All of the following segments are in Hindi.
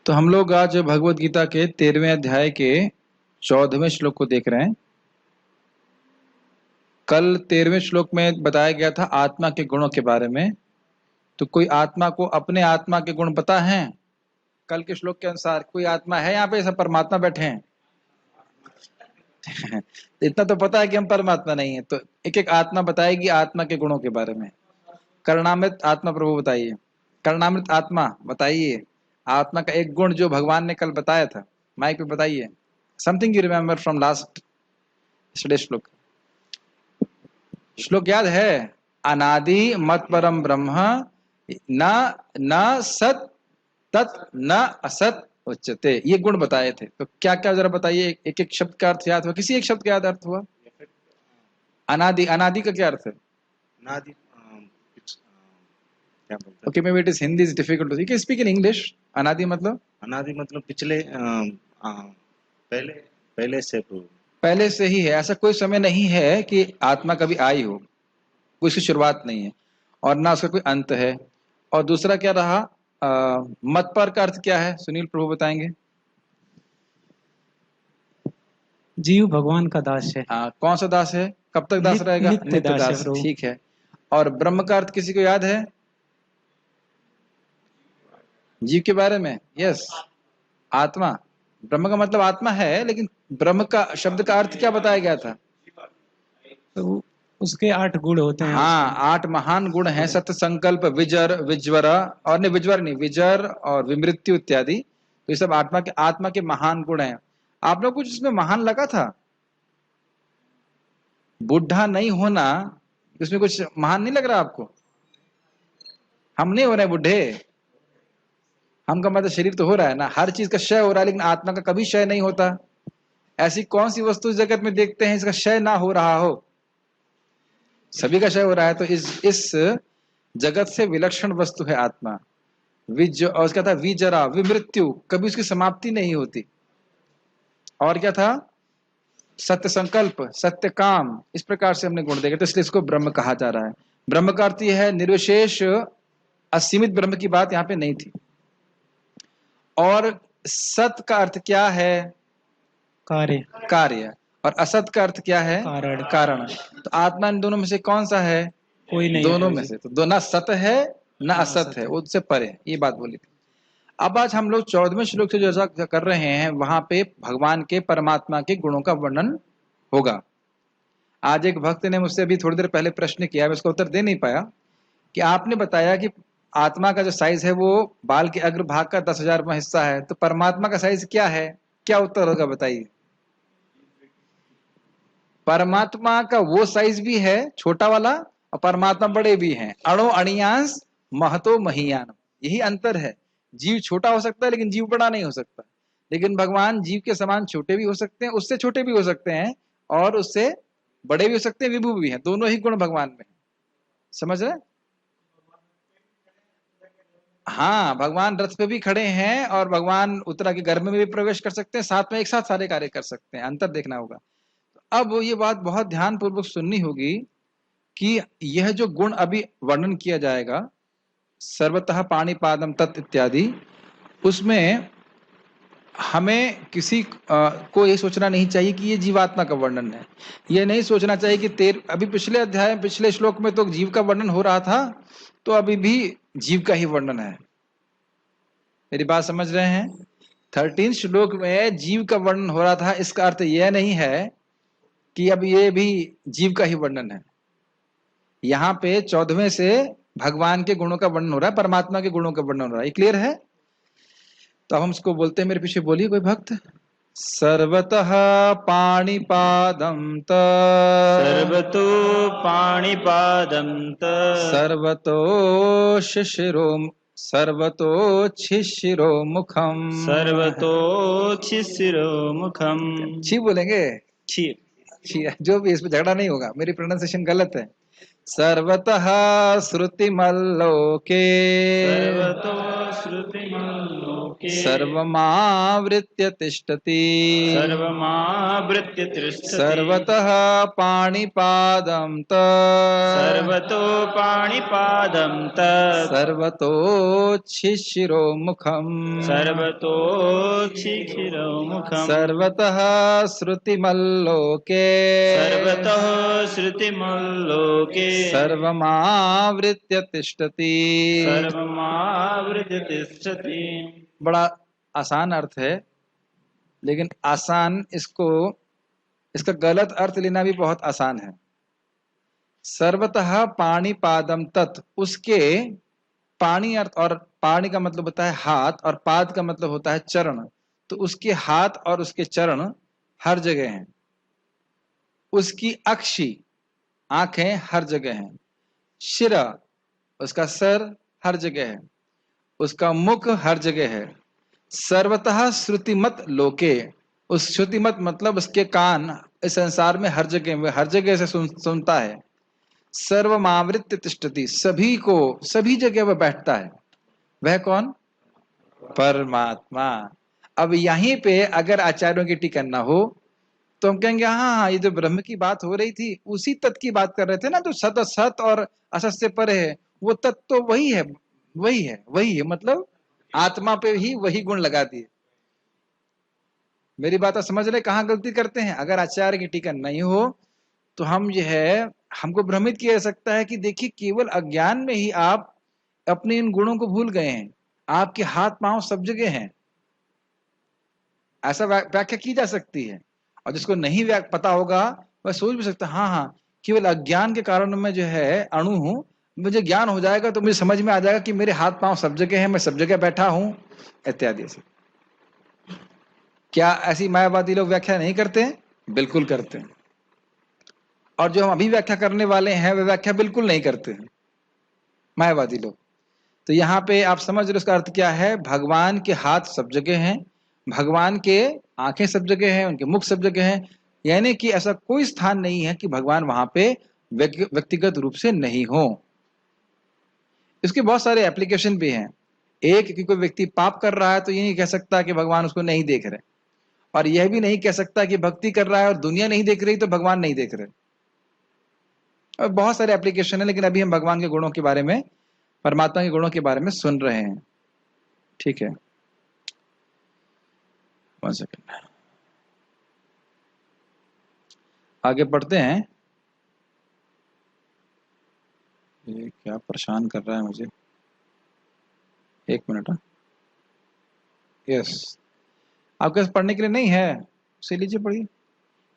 तो हम लोग आज भगवत गीता के 13वें अध्याय के 14वें श्लोक को देख रहे हैं। कल 13वें श्लोक में बताया गया था आत्मा के गुणों के बारे में। तो कोई आत्मा को अपने आत्मा के गुण पता है? कल के श्लोक के अनुसार कोई आत्मा है यहाँ पे? सब परमात्मा बैठे हैं। इतना तो पता है कि हम परमात्मा नहीं है। तो एक एक आत्मा बताएगी आत्मा के गुणों के बारे में। कर्णामृत आत्मा प्रभु बताइए। कर्णामृत आत्मा बताइए आत्मा का एक गुण जो भगवान ने कल बताया था। माइक पे बताइए। Something you remember from last श्लोक। श्लोक याद है? अनादि मत परम ब्रह्म न न सत तत् न असत उच्यते। ये गुण बताए थे। तो क्या क्या जरा बताइए। एक एक शब्द का अर्थ याद हुआ? किसी एक शब्द का याद अर्थ हुआ? अनादि। अनादि का क्या अर्थ है? अनादि क्या बोलते हैं? Okay, may it is Hindi is difficult to you speak in English. अनादि मतलब? अनादि मतलब पिछले पहले पहले से पहले से ही है। ऐसा कोई समय नहीं है कि आत्मा कभी आई हो, कोई उसकी शुरुआत नहीं है और ना उसका कोई अंत है। और दूसरा क्या रहा? मत पर का अर्थ क्या है? सुनील प्रभु बताएंगे। जीव भगवान का दास है। कौन सा दास है? कब तक दास रहेगा? नित्य दास है दास। प्रभु। ठीक है। और ब्रह्म का अर्थ किसी को याद है? जीव के बारे में? यस, आत्मा। ब्रह्म का मतलब आत्मा है, लेकिन ब्रह्म का शब्द का अर्थ क्या बताया गया था? तो उसके 8 गुण होते हैं। हाँ, 8 महान गुण हैं। सत्य, संकल्प, विजर, विज्वर, और नहीं विज्वर नहीं, विजर और विमृत्यु इत्यादि। तो ये सब आत्मा के महान गुण हैं। आप लोग कुछ इसमें महान लगा था? बुढ़ा नहीं होना इसमें कुछ महान नहीं लग रहा आपको? हम नहीं हो रहे बुढ़े। हम का मतलब शरीर तो हो रहा है ना, हर चीज का क्षय हो रहा है, लेकिन आत्मा का कभी क्षय नहीं होता। ऐसी कौन सी वस्तु इस जगत में देखते हैं इसका क्षय ना हो रहा हो? सभी का क्षय हो रहा है। तो इस जगत से विलक्षण वस्तु है आत्मा। और क्या था? विजरा, विमृत्यु, कभी उसकी समाप्ति नहीं होती। और क्या था? सत्य संकल्प, सत्य काम। इस प्रकार से हमने गुण देखे, तो इसलिए इसको ब्रह्म कहा जा रहा है। ब्रह्म का अर्थ यह है निर्विशेष असीमित ब्रह्म की बात यहाँ पे नहीं थी। और सत का अर्थ क्या है? कार्य। और असत का अर्थ क्या है? कारण। तो आत्मा इन दोनों में से कौन सा है? कोई नहीं। दोनों में से। तो दो, ना सत है ना असत है, उससे परे। ये बात बोली थी। अब आज हम लोग 14वें श्लोक से जो कर रहे हैं, वहां पे भगवान के परमात्मा के गुणों का वर्णन होगा। आज एक भक्त ने मुझसे अभी थोड़ी देर पहले प्रश्न किया, मैं उसका उत्तर दे नहीं पाया, कि आपने बताया कि आत्मा का जो साइज है वो बाल के अग्र भाग का 10,000वां हिस्सा है, तो परमात्मा का साइज क्या है? क्या उत्तर होगा बताइए? परमात्मा का वो साइज भी है छोटा वाला, और परमात्मा बड़े भी हैं। अणो अणियांश महतो महीयान, यही अंतर है। जीव छोटा हो सकता है लेकिन जीव बड़ा नहीं हो सकता। लेकिन भगवान जीव के समान छोटे भी हो सकते हैं, उससे छोटे भी हो सकते हैं, और उससे बड़े भी हो सकते हैं, विभू भी हैं। दोनों ही गुण भगवान में है। समझ रहे? हाँ, भगवान रथ पे भी खड़े हैं और भगवान उत्तरा के गर्भ में भी प्रवेश कर सकते हैं, साथ में एक साथ सारे कार्य कर सकते हैं। अंतर देखना होगा। अब ये बात बहुत ध्यान पूर्वक सुननी होगी कि यह जो गुण अभी वर्णन किया जाएगा, सर्वतः पाणिपादम तत् इत्यादि, उसमें हमें किसी को ये सोचना नहीं चाहिए कि ये जीवात्मा का वर्णन है। ये नहीं सोचना चाहिए कि अभी पिछले अध्याय, पिछले श्लोक में तो जीव का वर्णन हो रहा था, तो अभी भी जीव का ही वर्णन है। मेरी बात समझ रहे हैं? 13 श्लोक में जीव का वर्णन हो रहा था, इसका अर्थ यह नहीं है कि अब ये भी जीव का ही वर्णन है। यहाँ पे 14वें से भगवान के गुणों का वर्णन हो रहा है, परमात्मा के गुणों का वर्णन हो रहा है। ये क्लियर है? तो अब हम इसको बोलते हैं, मेरे पीछे बोलिए कोई भक्त। सर्वतः पाणिपादं सर्वतो पाणिपादं सर्वतो शिशिरो मुखम सर्वतोच्छिशिरो मुखम। छी बोलेंगे? छी। जो भी, इसमें झगड़ा नहीं होगा, मेरी प्रोनाउंसिएशन गलत है। सर्वतः श्रुतिमल्लोके सर्वतो श्रुतिमल्लोके सर्वमावृत्य तिष्ठति सर्वमावृत्य तिष्ठति सर्वतः पाणिपादं तत् सर्वतो पाणिपादं तत् सर्वतोच्छिशिरोमुखम् सर्वतोच्छिखिरोमुखम् सर्वतः श्रुतिमल्लोके सर्वतः श्रुतिमल्लोके सर्वमावृत्य तिष्ठति। सर्वमावृत्य तिष्ठति। बड़ा आसान अर्थ है, लेकिन आसान इसका गलत अर्थ लेना भी बहुत आसान है। सर्वतः पाणिपादम तत्, उसके पाणी अर्थ, और पाणी का मतलब होता है हाथ और पाद का मतलब होता है चरण, तो उसके हाथ और उसके चरण हर जगह हैं। उसकी अक्षि आंखें हर जगह हैं। शिरा उसका सर हर जगह है। उसका मुख हर जगह है। सर्वतः श्रुतिमत लोके, उस श्रुतिमत मतलब उसके कान इस संसार में हर जगह से सुनता है। सर्वमावृत्य तिष्ठति, सभी जगह वह बैठता है। वह कौन? परमात्मा। अब यहीं पे अगर आचार्यों की टीका न हो तो हम कहेंगे हाँ, ये जो ब्रह्म की बात हो रही थी उसी तत्व की बात कर रहे थे ना, जो सत सत और असत से परे है, वो तत्व तो वही है, मतलब आत्मा पे ही वही गुण लगा दिए। मेरी बात समझ रहे? कहाँ गलती करते हैं? अगर आचार्य की टीका नहीं हो तो हमको भ्रमित किया जा सकता है कि देखिए केवल अज्ञान में ही आप अपने इन गुणों को भूल गए हैं, आपके हाथ पांव सब जगह हैं, ऐसा व्याख्या की जा सकती है। और जिसको नहीं पता होगा वह सोच भी सकता है हाँ, केवल अज्ञान के कारण मैं जो है अणु हूं, मुझे ज्ञान हो जाएगा तो मुझे समझ में आ जाएगा कि मेरे हाथ पांव सब जगह हैं, मैं सब जगह बैठा हूं इत्यादि से। क्या ऐसी मायावादी लोग व्याख्या नहीं करते हैं? बिल्कुल करते हैं। और जो हम अभी व्याख्या करने वाले हैं वे व्याख्या बिल्कुल नहीं करते हैं, मायावादी लोग। तो यहाँ पे आप समझ रहे उसका अर्थ क्या है? भगवान के हाथ सब जगह हैं, भगवान के आंखें सब जगह हैं, उनके मुख सब जगह हैं, यानी कि ऐसा कोई स्थान नहीं है कि भगवान वहां पे व्यक्तिगत रूप से नहीं हो। इसके बहुत सारे एप्लीकेशन भी हैं। एक कि कोई व्यक्ति पाप कर रहा है तो ये नहीं कह सकता कि भगवान उसको नहीं देख रहे, और यह भी नहीं कह सकता कि भक्ति कर रहा है और दुनिया नहीं देख रही तो भगवान नहीं देख रहे। और बहुत सारे एप्लीकेशन है, लेकिन अभी हम भगवान के गुणों के बारे में, परमात्मा के गुणों के बारे में सुन रहे हैं। ठीक है, 1 सेकंड, आगे बढ़ते हैं। ये क्या परेशान कर रहा है मुझे, 1 मिनट। यस, आपके पास पढ़ने के लिए नहीं है, उसे लीजिए, पढ़िए।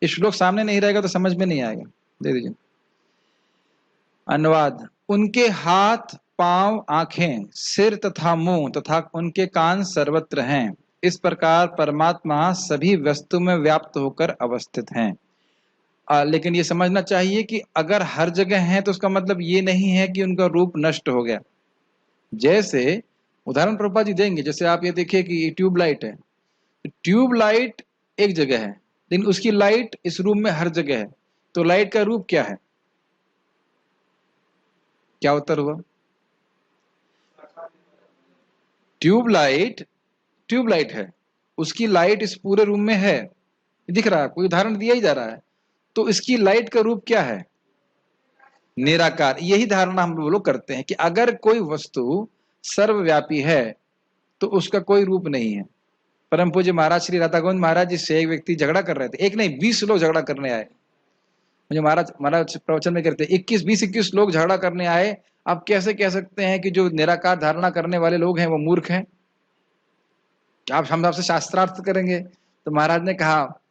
ये श्लोक सामने नहीं रहेगा तो समझ में नहीं आएगा, दे दीजिए। अनुवाद: उनके हाथ पांव आंखें सिर तथा मुंह तथा उनके कान सर्वत्र हैं। इस प्रकार परमात्मा सभी वस्तु में व्याप्त होकर अवस्थित हैं। लेकिन ये समझना चाहिए कि अगर हर जगह हैं तो उसका मतलब ये नहीं है कि उनका रूप नष्ट हो गया। जैसे उदाहरण प्रभुपाद जी देंगे, जैसे आप ये देखिए कि ये ट्यूबलाइट है, ट्यूबलाइट एक जगह है लेकिन उसकी लाइट इस रूम में हर जगह है, तो लाइट का रूप क्या है? क्या उत्तर हुआ? ट्यूबलाइट है, उसकी लाइट इस पूरे रूम में है, दिख रहा है, कोई उदाहरण दिया ही जा रहा है, तो इसकी लाइट का रूप क्या है? निराकार। यही धारणा हम लोग करते हैं कि अगर कोई वस्तु सर्वव्यापी है तो उसका कोई रूप नहीं है। परम पूज्य महाराज श्री राधा गोविंद महाराज जी से एक व्यक्ति झगड़ा कर रहे थे, एक नहीं 20 लोग झगड़ा करने आए। मुझे महाराज प्रवचन में कहते 21 लोग झगड़ा करने आए। आप कैसे कह सकते हैं कि जो निराकार धारणा करने वाले लोग हैं वो मूर्ख हैं? आप हम आपसे शास्त्रार्थ करेंगे? तो महाराज ने कहा,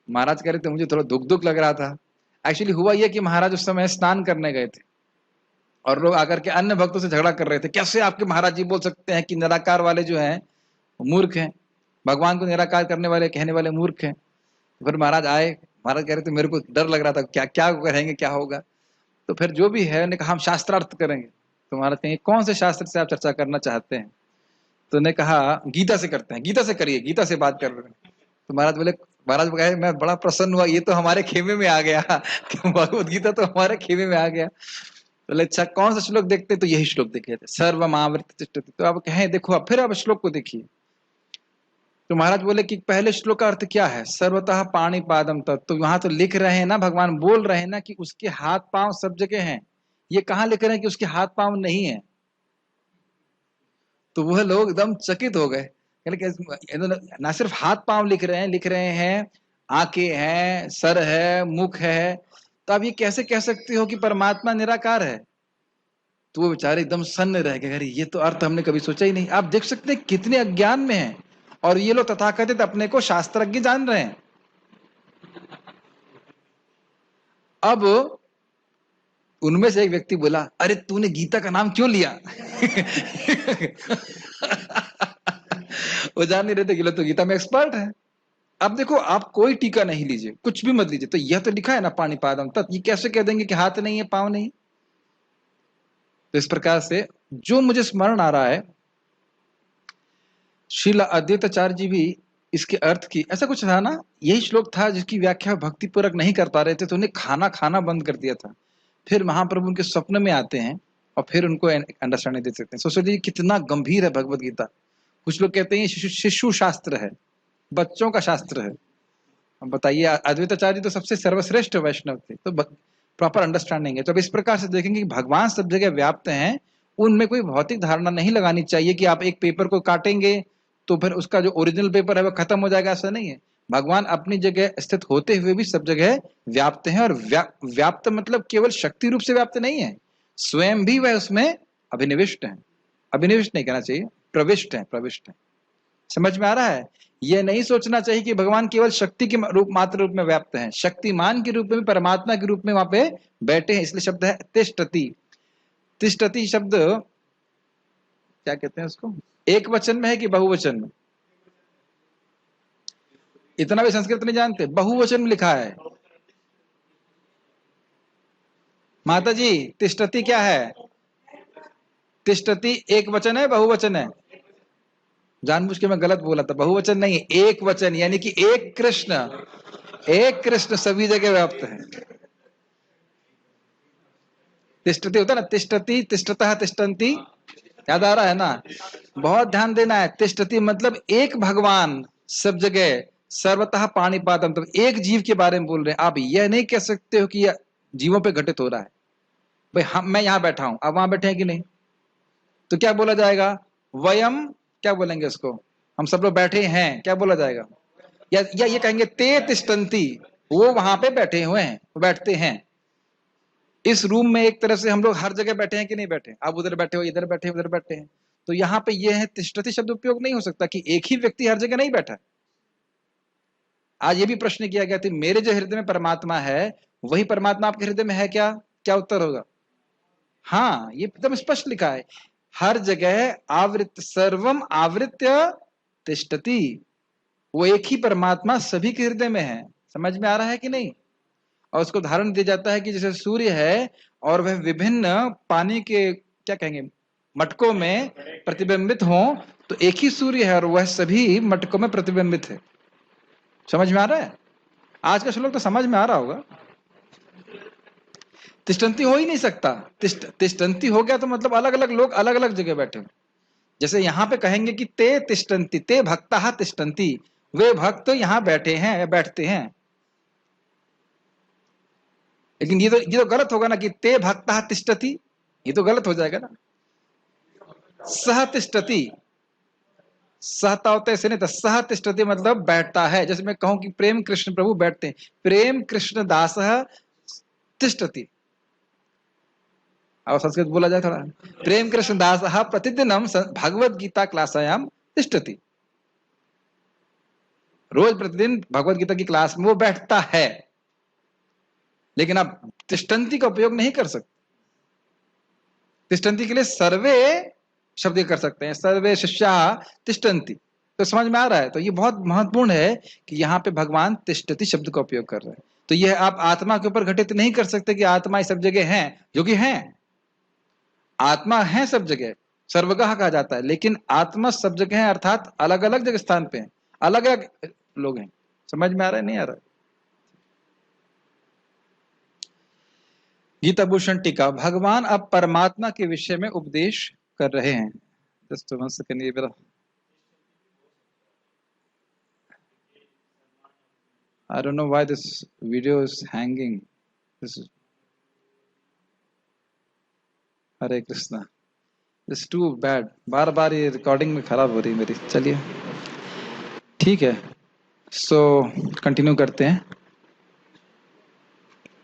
महाराज कह रहे थे मुझे थोड़ा दुख लग रहा था। एक्चुअली हुआ यह कि महाराज उस समय स्नान करने गए थे और लोग आकर के अन्य भक्तों से झगड़ा कर रहे थे, कैसे आपके महाराज जी बोल सकते हैं कि निराकार वाले जो हैं वो मूर्ख हैं, भगवान को निराकार करने वाले कहने वाले मूर्ख हैं। फिर महाराज आए, महाराज कह रहे थे मेरे को डर लग रहा था, क्या क्या करेंगे, क्या होगा। तो फिर जो भी है उन्होंने कहा हम शास्त्रार्थ करेंगे। तो महाराज कहेंगे कौन से शास्त्र से आप चर्चा करना चाहते हैं? तो उन्होंने कहा गीता से करते हैं। गीता से करिए, गीता से बात कर रहे हैं। तो महाराज बोले, महाराज कहे मैं बड़ा प्रसन्न हुआ, ये तो हमारे खेमे में आ गया भगवत गीता तो हमारे खेमे में आ गया। बोले अच्छा कौन सा श्लोक देखते? तो यही श्लोक देखे थे, सर्वमावृत्य तिष्ठति। तो अब कहें देखो, अब फिर अब श्लोक को देखिए। तो महाराज बोले कि पहले श्लोक का अर्थ क्या है? सर्वतः पाणी पादम तत्। तो वहां तो लिख रहे हैं ना, भगवान बोल रहे हैं ना कि उसके हाथ पांव सब जगह हैं। ये कहाँ लिख रहे हैं कि उसके हाथ पांव नहीं है? तो वह लोग एकदम चकित हो गए, ना सिर्फ हाथ पांव लिख रहे हैं आंखें हैं, सर है, मुख है, तो आप ये कैसे कह सकते हो कि परमात्मा निराकार है? तो वो बेचारे एकदम सन्न रह गए, अरे ये तो अर्थ हमने कभी सोचा ही नहीं। आप देख सकते हैं कितने अज्ञान में हैं, और ये लोग तथाकथित अपने को शास्त्रज्ञ जान रहे हैं। अब उनमें से एक व्यक्ति बोला, अरे तूने गीता का नाम क्यों लिया? वो जान नहीं रहे थे कि लोग तो गीता में एक्सपर्ट है। अब देखो, आप कोई टीका नहीं लीजिए, कुछ भी मत लीजिए, तो यह तो लिखा है ना पाणिपादम तत्, ये कैसे कह देंगे कि हाथ नहीं है, पांव नहीं? तो इस प्रकार से जो मुझे स्मरण आ रहा है, श्रील अद्वैताचार्य जी भी इसके अर्थ की, ऐसा कुछ था ना, यही श्लोक था जिसकी व्याख्या भक्तिपूर्वक नहीं कर पा रहे थे, तो उन्हें खाना खाना बंद कर दिया था। फिर महाप्रभु उनके स्वप्न में आते हैं और फिर उनको अंडरस्टैंडिंग दे सकते हैं। सोचो जी कितना गंभीर है भगवत गीता। कुछ लोग कहते हैं शिशु शास्त्र है, बच्चों का शास्त्र है। अब बताइए, अद्वैताचार्य तो सबसे सर्वश्रेष्ठ वैष्णव थे, तो प्रॉपर अंडरस्टैंडिंग है। तो अब इस प्रकार से देखेंगे कि भगवान सब जगह व्याप्त हैं, उनमें कोई भौतिक धारणा नहीं लगानी चाहिए कि आप एक पेपर को काटेंगे तो फिर उसका जो ओरिजिनल पेपर है वो खत्म हो जाएगा, ऐसा नहीं है। भगवान अपनी जगह स्थित होते हुए भी सब जगह व्याप्त हैं, और व्याप्त मतलब केवल शक्ति रूप से व्याप्त नहीं है, स्वयं भी वह उसमें अभिनिविष्ट है। अभिनिविष्ट नहीं कहना चाहिए, प्रविष्ट है, प्रविष्ट है। समझ में आ रहा है? यह नहीं सोचना चाहिए कि भगवान केवल शक्ति के रूप, मात्र रूप में व्याप्त हैं, शक्तिमान के रूप में भी, परमात्मा के रूप में वहां पे बैठे हैं। इसलिए शब्द है तिष्ठति। तिष्ठति शब्द क्या कहते हैं उसको? एक वचन में है कि बहुवचन में? इतना भी संस्कृत नहीं जानते, बहुवचन में लिखा है। माता जी, तिष्ठति क्या है? तिष्ठति एक वचन है, बहुवचन है? जानबूझ के मैं गलत बोला था, बहुवचन नहीं है, एक वचन, यानी कि एक कृष्ण, एक कृष्ण सभी जगह व्याप्त है। तिष्ठति होता है ना, तिष्ठति, तिष्ठतः, तिष्ठन्ति, याद आ रहा है ना? बहुत ध्यान देना है। तिष्ठति मतलब एक भगवान सब जगह, सर्वतः पाणिपादम, तो एक जीव के बारे में बोल रहे हैं। आप यह नहीं कह सकते हो कि यह जीवों पे घटित हो रहा है। भाई मैं यहां बैठा हूं, आप वहां बैठे हैं कि नहीं? तो क्या बोला जाएगा? वयम, क्या बोलेंगे उसको? हम सब लोग बैठे हैं, क्या बोला जाएगा? या ये कहेंगे ते तिष्ठन्ति, वो वहां पे बैठे हुए हैं, वो बैठते हैं। इस रूम में एक तरह से हम लोग हर जगह बैठे हैं कि नहीं बैठे? आप उधर बैठे हो, इधर बैठे, उधर बैठे हैं। तो यहाँ पे यह है, तिष्ठति शब्द उपयोग नहीं हो सकता कि एक ही व्यक्ति हर जगह नहीं बैठा। आज ये भी प्रश्न किया गया था, मेरे जो हृदय में परमात्मा है वही परमात्मा आपके हृदय में है क्या? क्या उत्तर होगा? हाँ, ये एकदम स्पष्ट लिखा है, हर जगह आवृत, सर्वम आवृत्य तिष्ठति, वो एक ही परमात्मा सभी के हृदय में है। समझ में आ रहा है कि नहीं? और उसको धारण दिया जाता है कि जैसे सूर्य है और वह विभिन्न पानी के, क्या कहेंगे, मटकों में प्रतिबिंबित हो, तो एक ही सूर्य है और वह सभी मटकों में प्रतिबिंबित है। समझ में आ रहा है? आज का श्लोक तो समझ में आ रहा होगा। तिष्ठन्ति हो ही नहीं सकता। तिष्ठन्ति हो गया तो मतलब अलग अलग लोग अलग अलग जगह बैठे। जैसे यहाँ पे कहेंगे कि ते तिष्ठन्ति, ते भक्ता तिष्ठन्ति, वे भक्त यहाँ बैठे हैं या बैठते हैं। लेकिन ये तो गलत होगा ना कि ते भक्ता तिष्ठति, ये तो गलत हो जाएगा ना। सह तिष्ठति, सहता होता है ऐसे नहीं था, सह तिष्ठति मतलब बैठता है। जैसे मैं कहूं कि प्रेम कृष्ण प्रभु बैठते हैं, प्रेम कृष्ण दास तिष्ठति। अब संस्कृत बोला जाए थोड़ा, प्रेम कृष्ण दास प्रतिदिनम भगवद गीता क्लासायाम तिष्ठति, रोज प्रतिदिन भगवद गीता की क्लास में वो बैठता है। लेकिन आप तिष्ठन्ति का उपयोग नहीं कर सकते। तिष्ठन्ति के लिए सर्वे शब्द कर सकते हैं, सर्वे शिष्या तिष्ठन्ति। तो समझ में आ रहा है? तो ये बहुत महत्वपूर्ण है कि यहाँ पे भगवान तिष्ठति शब्द का उपयोग कर रहे हैं। तो यह आप आत्मा के ऊपर घटित नहीं कर सकते कि आत्मा सब जगह है, जो कि है, आत्मा है सब जगह, सर्वगह कहा जाता है, लेकिन आत्मा सब जगह है, अर्थात अलग अलग जगह स्थान पे है, अलग अलग लोग हैं। समझ में आ रहा है नहीं आ रहा है? गीता भूषण टीका। भगवान अब परमात्मा के विषय में उपदेश कर रहे हैं। जस्ट 1 सेकंड, ये मेरा I don't know why this video is hanging. This is Hare Krishna, this too bad. बार बार ये रिकॉर्डिंग में खराब हो रही है मेरी। चलिए ठीक है, सो कंटिन्यू करते हैं।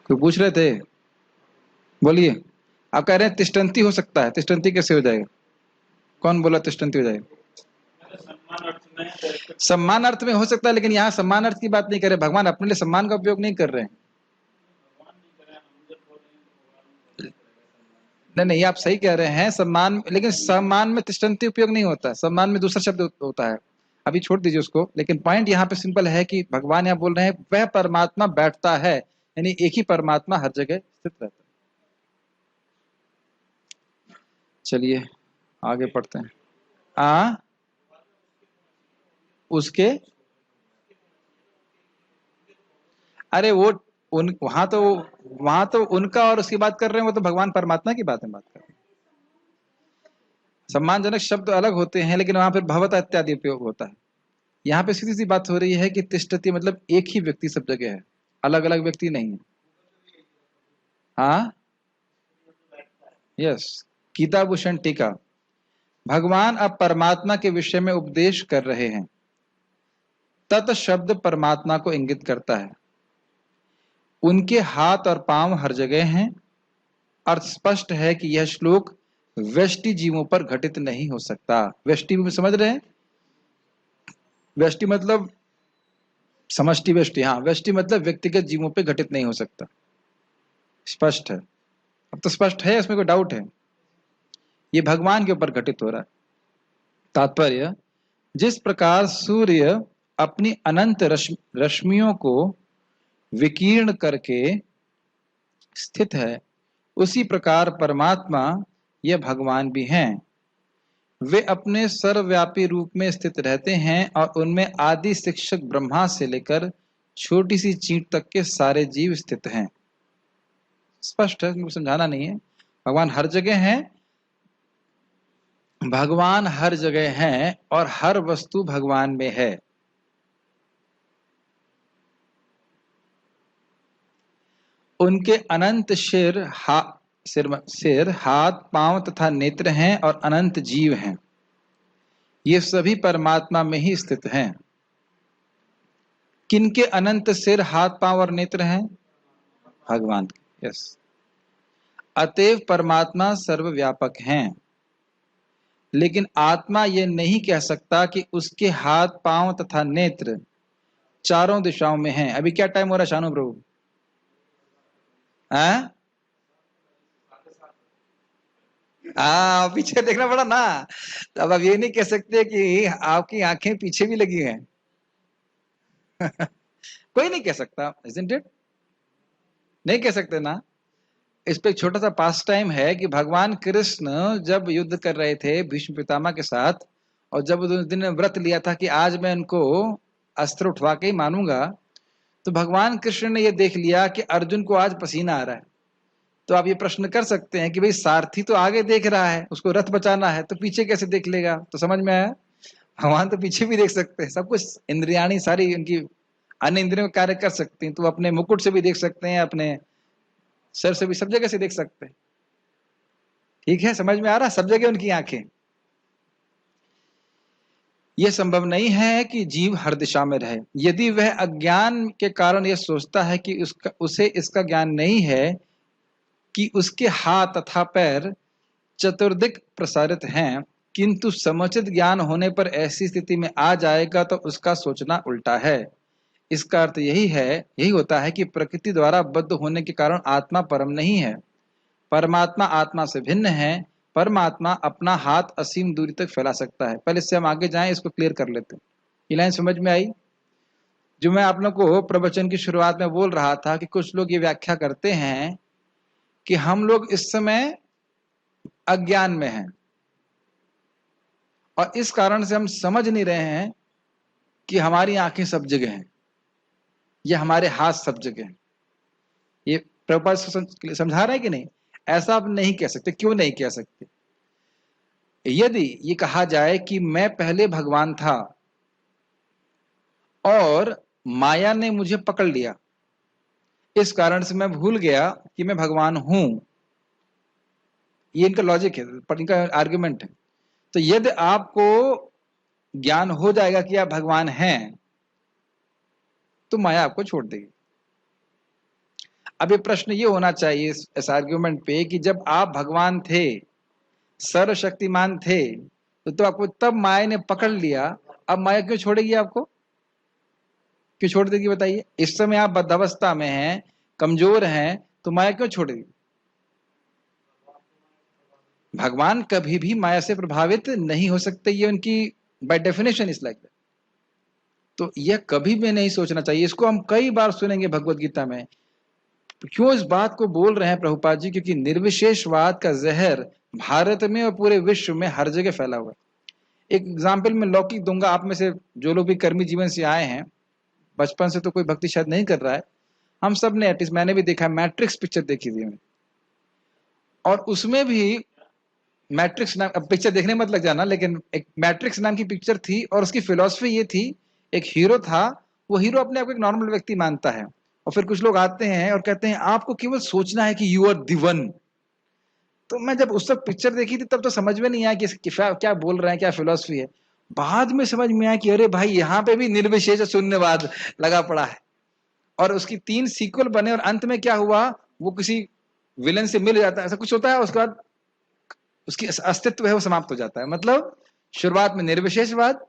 कोई पूछ रहे थे, बोलिए। आप कह रहे हैं तिष्ठन्ति हो सकता है, तिष्ठन्ति कैसे हो जाएगा? कौन बोला तिष्ठन्ति हो जाएगा? सम्मान अर्थ में हो सकता है, लेकिन यहाँ सम्मान अर्थ की बात नहीं कर रहे। भगवान अपने लिए सम्मान का उपयोग नहीं कर रहे हैं। नहीं, आप सही कह रहे हैं सम्मान, लेकिन सम्मान में तिष्ठन्ति उपयोग नहीं होता। सम्मान में दूसरा शब्द होता है, अभी छोड़ दीजिए उसको। लेकिन पॉइंट यहाँ पे सिंपल है कि भगवान यहाँ बोल रहे हैं वह परमात्मा बैठता है, यानी एक ही परमात्मा हर जगह स्थित रहता है। चलिए आगे पढ़ते हैं। उसके अरे वो वहां तो उनका और उसकी बात कर रहे हैं, वो तो भगवान परमात्मा की बात कर रहे हैं। सम्मानजनक शब्द अलग होते हैं, लेकिन वहां फिर भवता इत्यादि उपयोग होता है। यहाँ पे सीधी सी बात हो रही है कि तिष्ठति मतलब एक ही व्यक्ति सब जगह है, अलग अलग व्यक्ति नहीं है। हाँ, यस। गीता भूषण टीका। भगवान अब परमात्मा के विषय में उपदेश कर रहे हैं। तत् शब्द परमात्मा को इंगित करता है। उनके हाथ और पांव हर जगह हैं। अर्थ स्पष्ट है कि यह श्लोक व्यष्टि जीवों पर घटित नहीं हो सकता। व्यष्टि में समझ रहे हैं? व्यष्टि मतलब समष्टि व्यष्टि। हाँ, व्यष्टि मतलब व्यक्तिगत जीवों पे घटित नहीं हो सकता। स्पष्ट है, अब तो स्पष्ट है, इसमें कोई डाउट है? ये भगवान के ऊपर घटित हो रहा है। तात्पर्य, जिस प्रकार सूर्य अपनी अनंत रश्मियों को विकीर्ण करके स्थित है, उसी प्रकार परमात्मा ये भगवान भी हैं। वे अपने सर्वव्यापी रूप में स्थित रहते हैं और उनमें आदि शिक्षक ब्रह्मा से लेकर छोटी सी चींट तक के सारे जीव स्थित हैं। स्पष्ट है, मुझे समझाना नहीं है। भगवान हर जगह हैं, भगवान हर जगह हैं और हर वस्तु भगवान में है। उनके अनंत सिर, हाथ, पांव तथा नेत्र हैं और अनंत जीव हैं। ये सभी परमात्मा में ही स्थित हैं। किनके अनंत सिर, हाथ, पांव और नेत्र हैं? भगवान के। यस। अतएव परमात्मा सर्वव्यापक हैं, लेकिन आत्मा यह नहीं कह सकता कि उसके हाथ, पांव तथा नेत्र चारों दिशाओं में हैं। अभी क्या टाइम हो रहा है शानू प्रभु? पीछे देखना पड़ा ना। अब ये नहीं कह सकते कि आपकी आंखें पीछे भी लगी हैं। कोई नहीं कह सकता, isn't it? नहीं कह सकते ना। इस पे एक छोटा सा पास टाइम है कि भगवान कृष्ण जब युद्ध कर रहे थे भीष्म पितामह के साथ, और जब उस दिन व्रत लिया था कि आज मैं इनको अस्त्र उठवा के ही मानूंगा, तो भगवान कृष्ण ने यह देख लिया कि अर्जुन को आज पसीना आ रहा है। तो आप ये प्रश्न कर सकते हैं कि भाई सारथी तो आगे देख रहा है, उसको रथ बचाना है, तो पीछे कैसे देख लेगा? तो समझ में आया, भगवान तो पीछे भी देख सकते हैं। सब कुछ इंद्रियाणी सारी उनकी अन्य इंद्रियों कार्य कर सकती हैं। तो अपने मुकुट से भी देख सकते हैं, अपने सर से भी, सब जगह से देख सकते हैं। ठीक है, समझ में आ रहा? सब जगह उनकी आंखें। यह संभव नहीं है कि जीव हर दिशा में रहे। यदि वह अज्ञान के कारण यह सोचता है कि उसे इसका ज्ञान नहीं है कि उसके हाथ तथा पैर चतुर्दिक प्रसारित हैं, किंतु समुचित ज्ञान होने पर ऐसी स्थिति में आ जाएगा तो उसका सोचना उल्टा है। इसका अर्थ यही होता है कि प्रकृति द्वारा बद्ध होने के कारण आत्मा परम नहीं है। परमात्मा आत्मा से भिन्न है। परमात्मा अपना हाथ असीम दूरी तक फैला सकता है। पहले इससे हम आगे जाएं, इसको क्लियर कर लेते हैं। ये लाइन समझ में आई? जो मैं आप लोगों को प्रवचन की शुरुआत में बोल रहा था कि कुछ लोग ये व्याख्या करते हैं कि हम लोग इस समय अज्ञान में हैं और इस कारण से हम समझ नहीं रहे हैं कि हमारी आंखें सब जगह हैं या हमारे हाथ सब जगह हैं। ये प्रभुपाद समझा रहे हैं कि नहीं? ऐसा आप नहीं कह सकते। क्यों नहीं कह सकते? यदि ये कहा जाए कि मैं पहले भगवान था और माया ने मुझे पकड़ लिया, इस कारण से मैं भूल गया कि मैं भगवान हूं, ये इनका लॉजिक है, इनका आर्गुमेंट है। तो यदि आपको ज्ञान हो जाएगा कि आप भगवान हैं तो माया आपको छोड़ देगी। अब ये प्रश्न ये होना चाहिए इस आर्ग्यूमेंट पे कि जब आप भगवान थे, सर्वशक्तिमान थे, तो आपको तब माया ने पकड़ लिया, अब माया क्यों छोड़ेगी आपको? क्यों छोड़ देगी बताइए? इस समय आप बद्धावस्था में हैं, कमजोर हैं, तो माया क्यों छोड़ेगी? भगवान कभी भी माया से प्रभावित नहीं हो सकते, ये उनकी by definition is like that. तो यह कभी भी नहीं सोचना चाहिए। इसको हम कई बार सुनेंगे भगवत गीता में। क्यों इस बात को बोल रहे हैं प्रभुपाद जी? क्योंकि निर्विशेषवाद का जहर भारत में और पूरे विश्व में हर जगह फैला हुआ है। एक एग्जाम्पल मैं लौकिक दूंगा। आप में से जो लोग भी कर्मी जीवन से आए हैं, बचपन से तो कोई भक्ति शायद नहीं कर रहा है, हम सब ने, एटलीस्ट मैंने भी देखा, मैट्रिक्स पिक्चर देखी थी मैंने, और उसमें भी मैट्रिक्स नाम, अब पिक्चर देखने मत लग जाना, लेकिन एक मैट्रिक्स नाम की पिक्चर थी और उसकी फिलॉसफी ये थी, एक हीरो था, वो हीरो अपने आप को एक नॉर्मल व्यक्ति मानता है, और फिर कुछ लोग आते हैं और कहते हैं आपको केवल सोचना है कि यू आर द वन। तो मैं जब उस वक्त पिक्चर देखी थी तब तो समझ में नहीं आया कि क्या बोल रहे हैं, क्या फिलॉसफी है। बाद में समझ में आया कि अरे भाई, यहाँ पे भी निर्विशेष शून्यवाद लगा पड़ा है। और उसकी 3 सीक्वल बने और अंत में क्या हुआ, वो किसी विलन से मिल जाता है, ऐसा कुछ होता है, उसके बाद उसकी अस्तित्व है वो समाप्त हो जाता है। मतलब शुरुआत में निर्विशेषवाद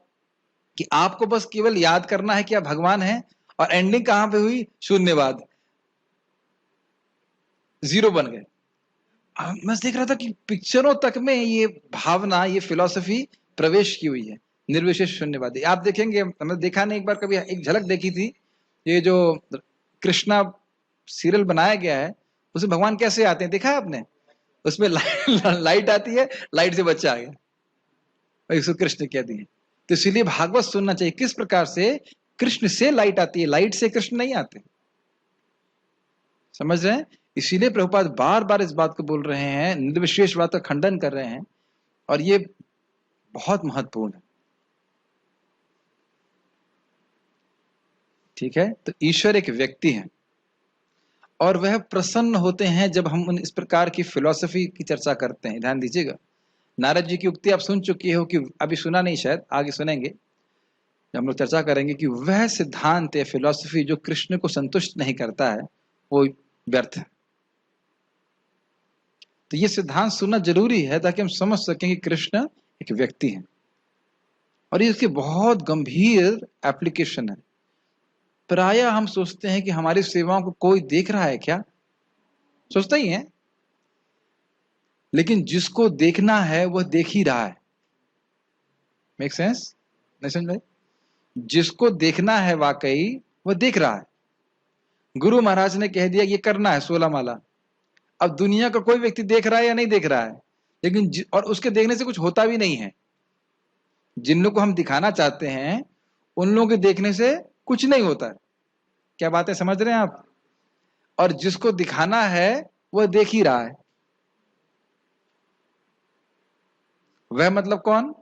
कि आपको बस केवल याद करना है कि आप भगवान हैं, और एंडिंग कहां पे हुई? शून्यवाद, जीरो बन गए। मैं देख रहा था कि पिक्चरों तक में ये भावना, ये फिलॉसफी प्रवेश की हुई है, निर्विशेष शून्यवादी। आप देखेंगे, हमने देखा नहीं, एक बार कभी एक झलक देखी थी, ये जो कृष्णा सीरियल बनाया गया है उसमें भगवान कैसे आते हैं देखा है आपने? उसमें लाइट आती है, लाइट से बच्चा आ गया, इसको कृष्ण कह दिए। तो इसीलिए भागवत सुनना चाहिए किस प्रकार से कृष्ण से लाइट आती है, लाइट से कृष्ण नहीं आते। समझ रहे हैं? इसीलिए प्रभुपाद बार बार इस बात को बोल रहे हैं, निर्विशेषवाद का खंडन कर रहे हैं, और ये बहुत महत्वपूर्ण है। ठीक है? तो ईश्वर एक व्यक्ति है और वह प्रसन्न होते हैं जब हम इस प्रकार की फिलॉसफी की चर्चा करते हैं। ध्यान दीजिएगा, नारद जी की उक्ति आप सुन चुकी हो कि अभी सुना नहीं, शायद आगे सुनेंगे, हम लोग चर्चा करेंगे कि वह सिद्धांत या फिलॉसफी जो कृष्ण को संतुष्ट नहीं करता है वो व्यर्थ है। तो ये सिद्धांत सुनना जरूरी है ताकि हम समझ सकें कि कृष्ण एक व्यक्ति है, और ये इसकी बहुत गंभीर एप्लीकेशन है। प्रायः हम सोचते हैं कि हमारी सेवाओं को कोई देख रहा है क्या, सोचते ही हैं, लेकिन जिसको देखना है वह देख ही रहा है। Make sense? नहीं समझ भाई? जिसको देखना है वाकई वह देख रहा है। गुरु महाराज ने कह दिया ये करना है 16 माला, अब दुनिया का कोई व्यक्ति देख रहा है या नहीं देख रहा है, लेकिन और उसके देखने से कुछ होता भी नहीं है। जिन लोग को हम दिखाना चाहते हैं उन लोगों के देखने से कुछ नहीं होता है। क्या बात है, समझ रहे हैं आप? और जिसको दिखाना है वह देख ही रहा है। वह मतलब कौन?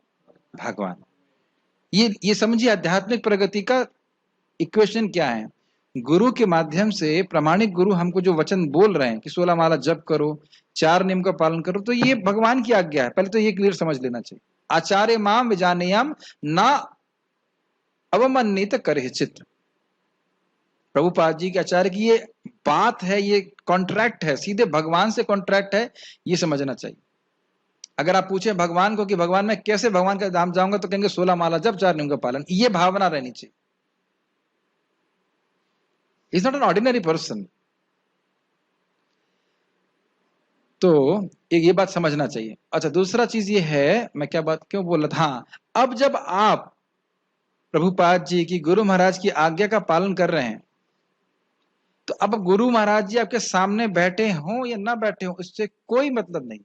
भगवान। ये समझिए आध्यात्मिक प्रगति का इक्वेशन क्या है। गुरु के माध्यम से, प्रामाणिक गुरु हमको जो वचन बोल रहे हैं कि 16 माला जप करो, 4 नियम का पालन करो, तो ये भगवान की आज्ञा है। पहले तो ये क्लियर समझ लेना चाहिए। आचार्य माम विजानीयाम ना अवमानित करे चित्र। प्रभुपाद जी के आचार्य की ये बात है, ये कॉन्ट्रैक्ट है, सीधे भगवान से कॉन्ट्रैक्ट है, ये समझना चाहिए। अगर आप पूछे भगवान को कि भगवान मैं कैसे भगवान का धाम जाऊंगा, तो कहेंगे 16 माला जप, 4 नियम का पालन। ये भावना रहनी चाहिए। Is not an ordinary person. तो ये बात समझना चाहिए। अच्छा, दूसरा चीज ये है, मैं क्या बात क्यों बोल रहा था, हाँ, अब जब आप प्रभुपाद जी की, गुरु महाराज की आज्ञा का पालन कर रहे हैं, तो अब गुरु महाराज जी आपके सामने बैठे हों या ना बैठे हों, इससे कोई मतलब नहीं।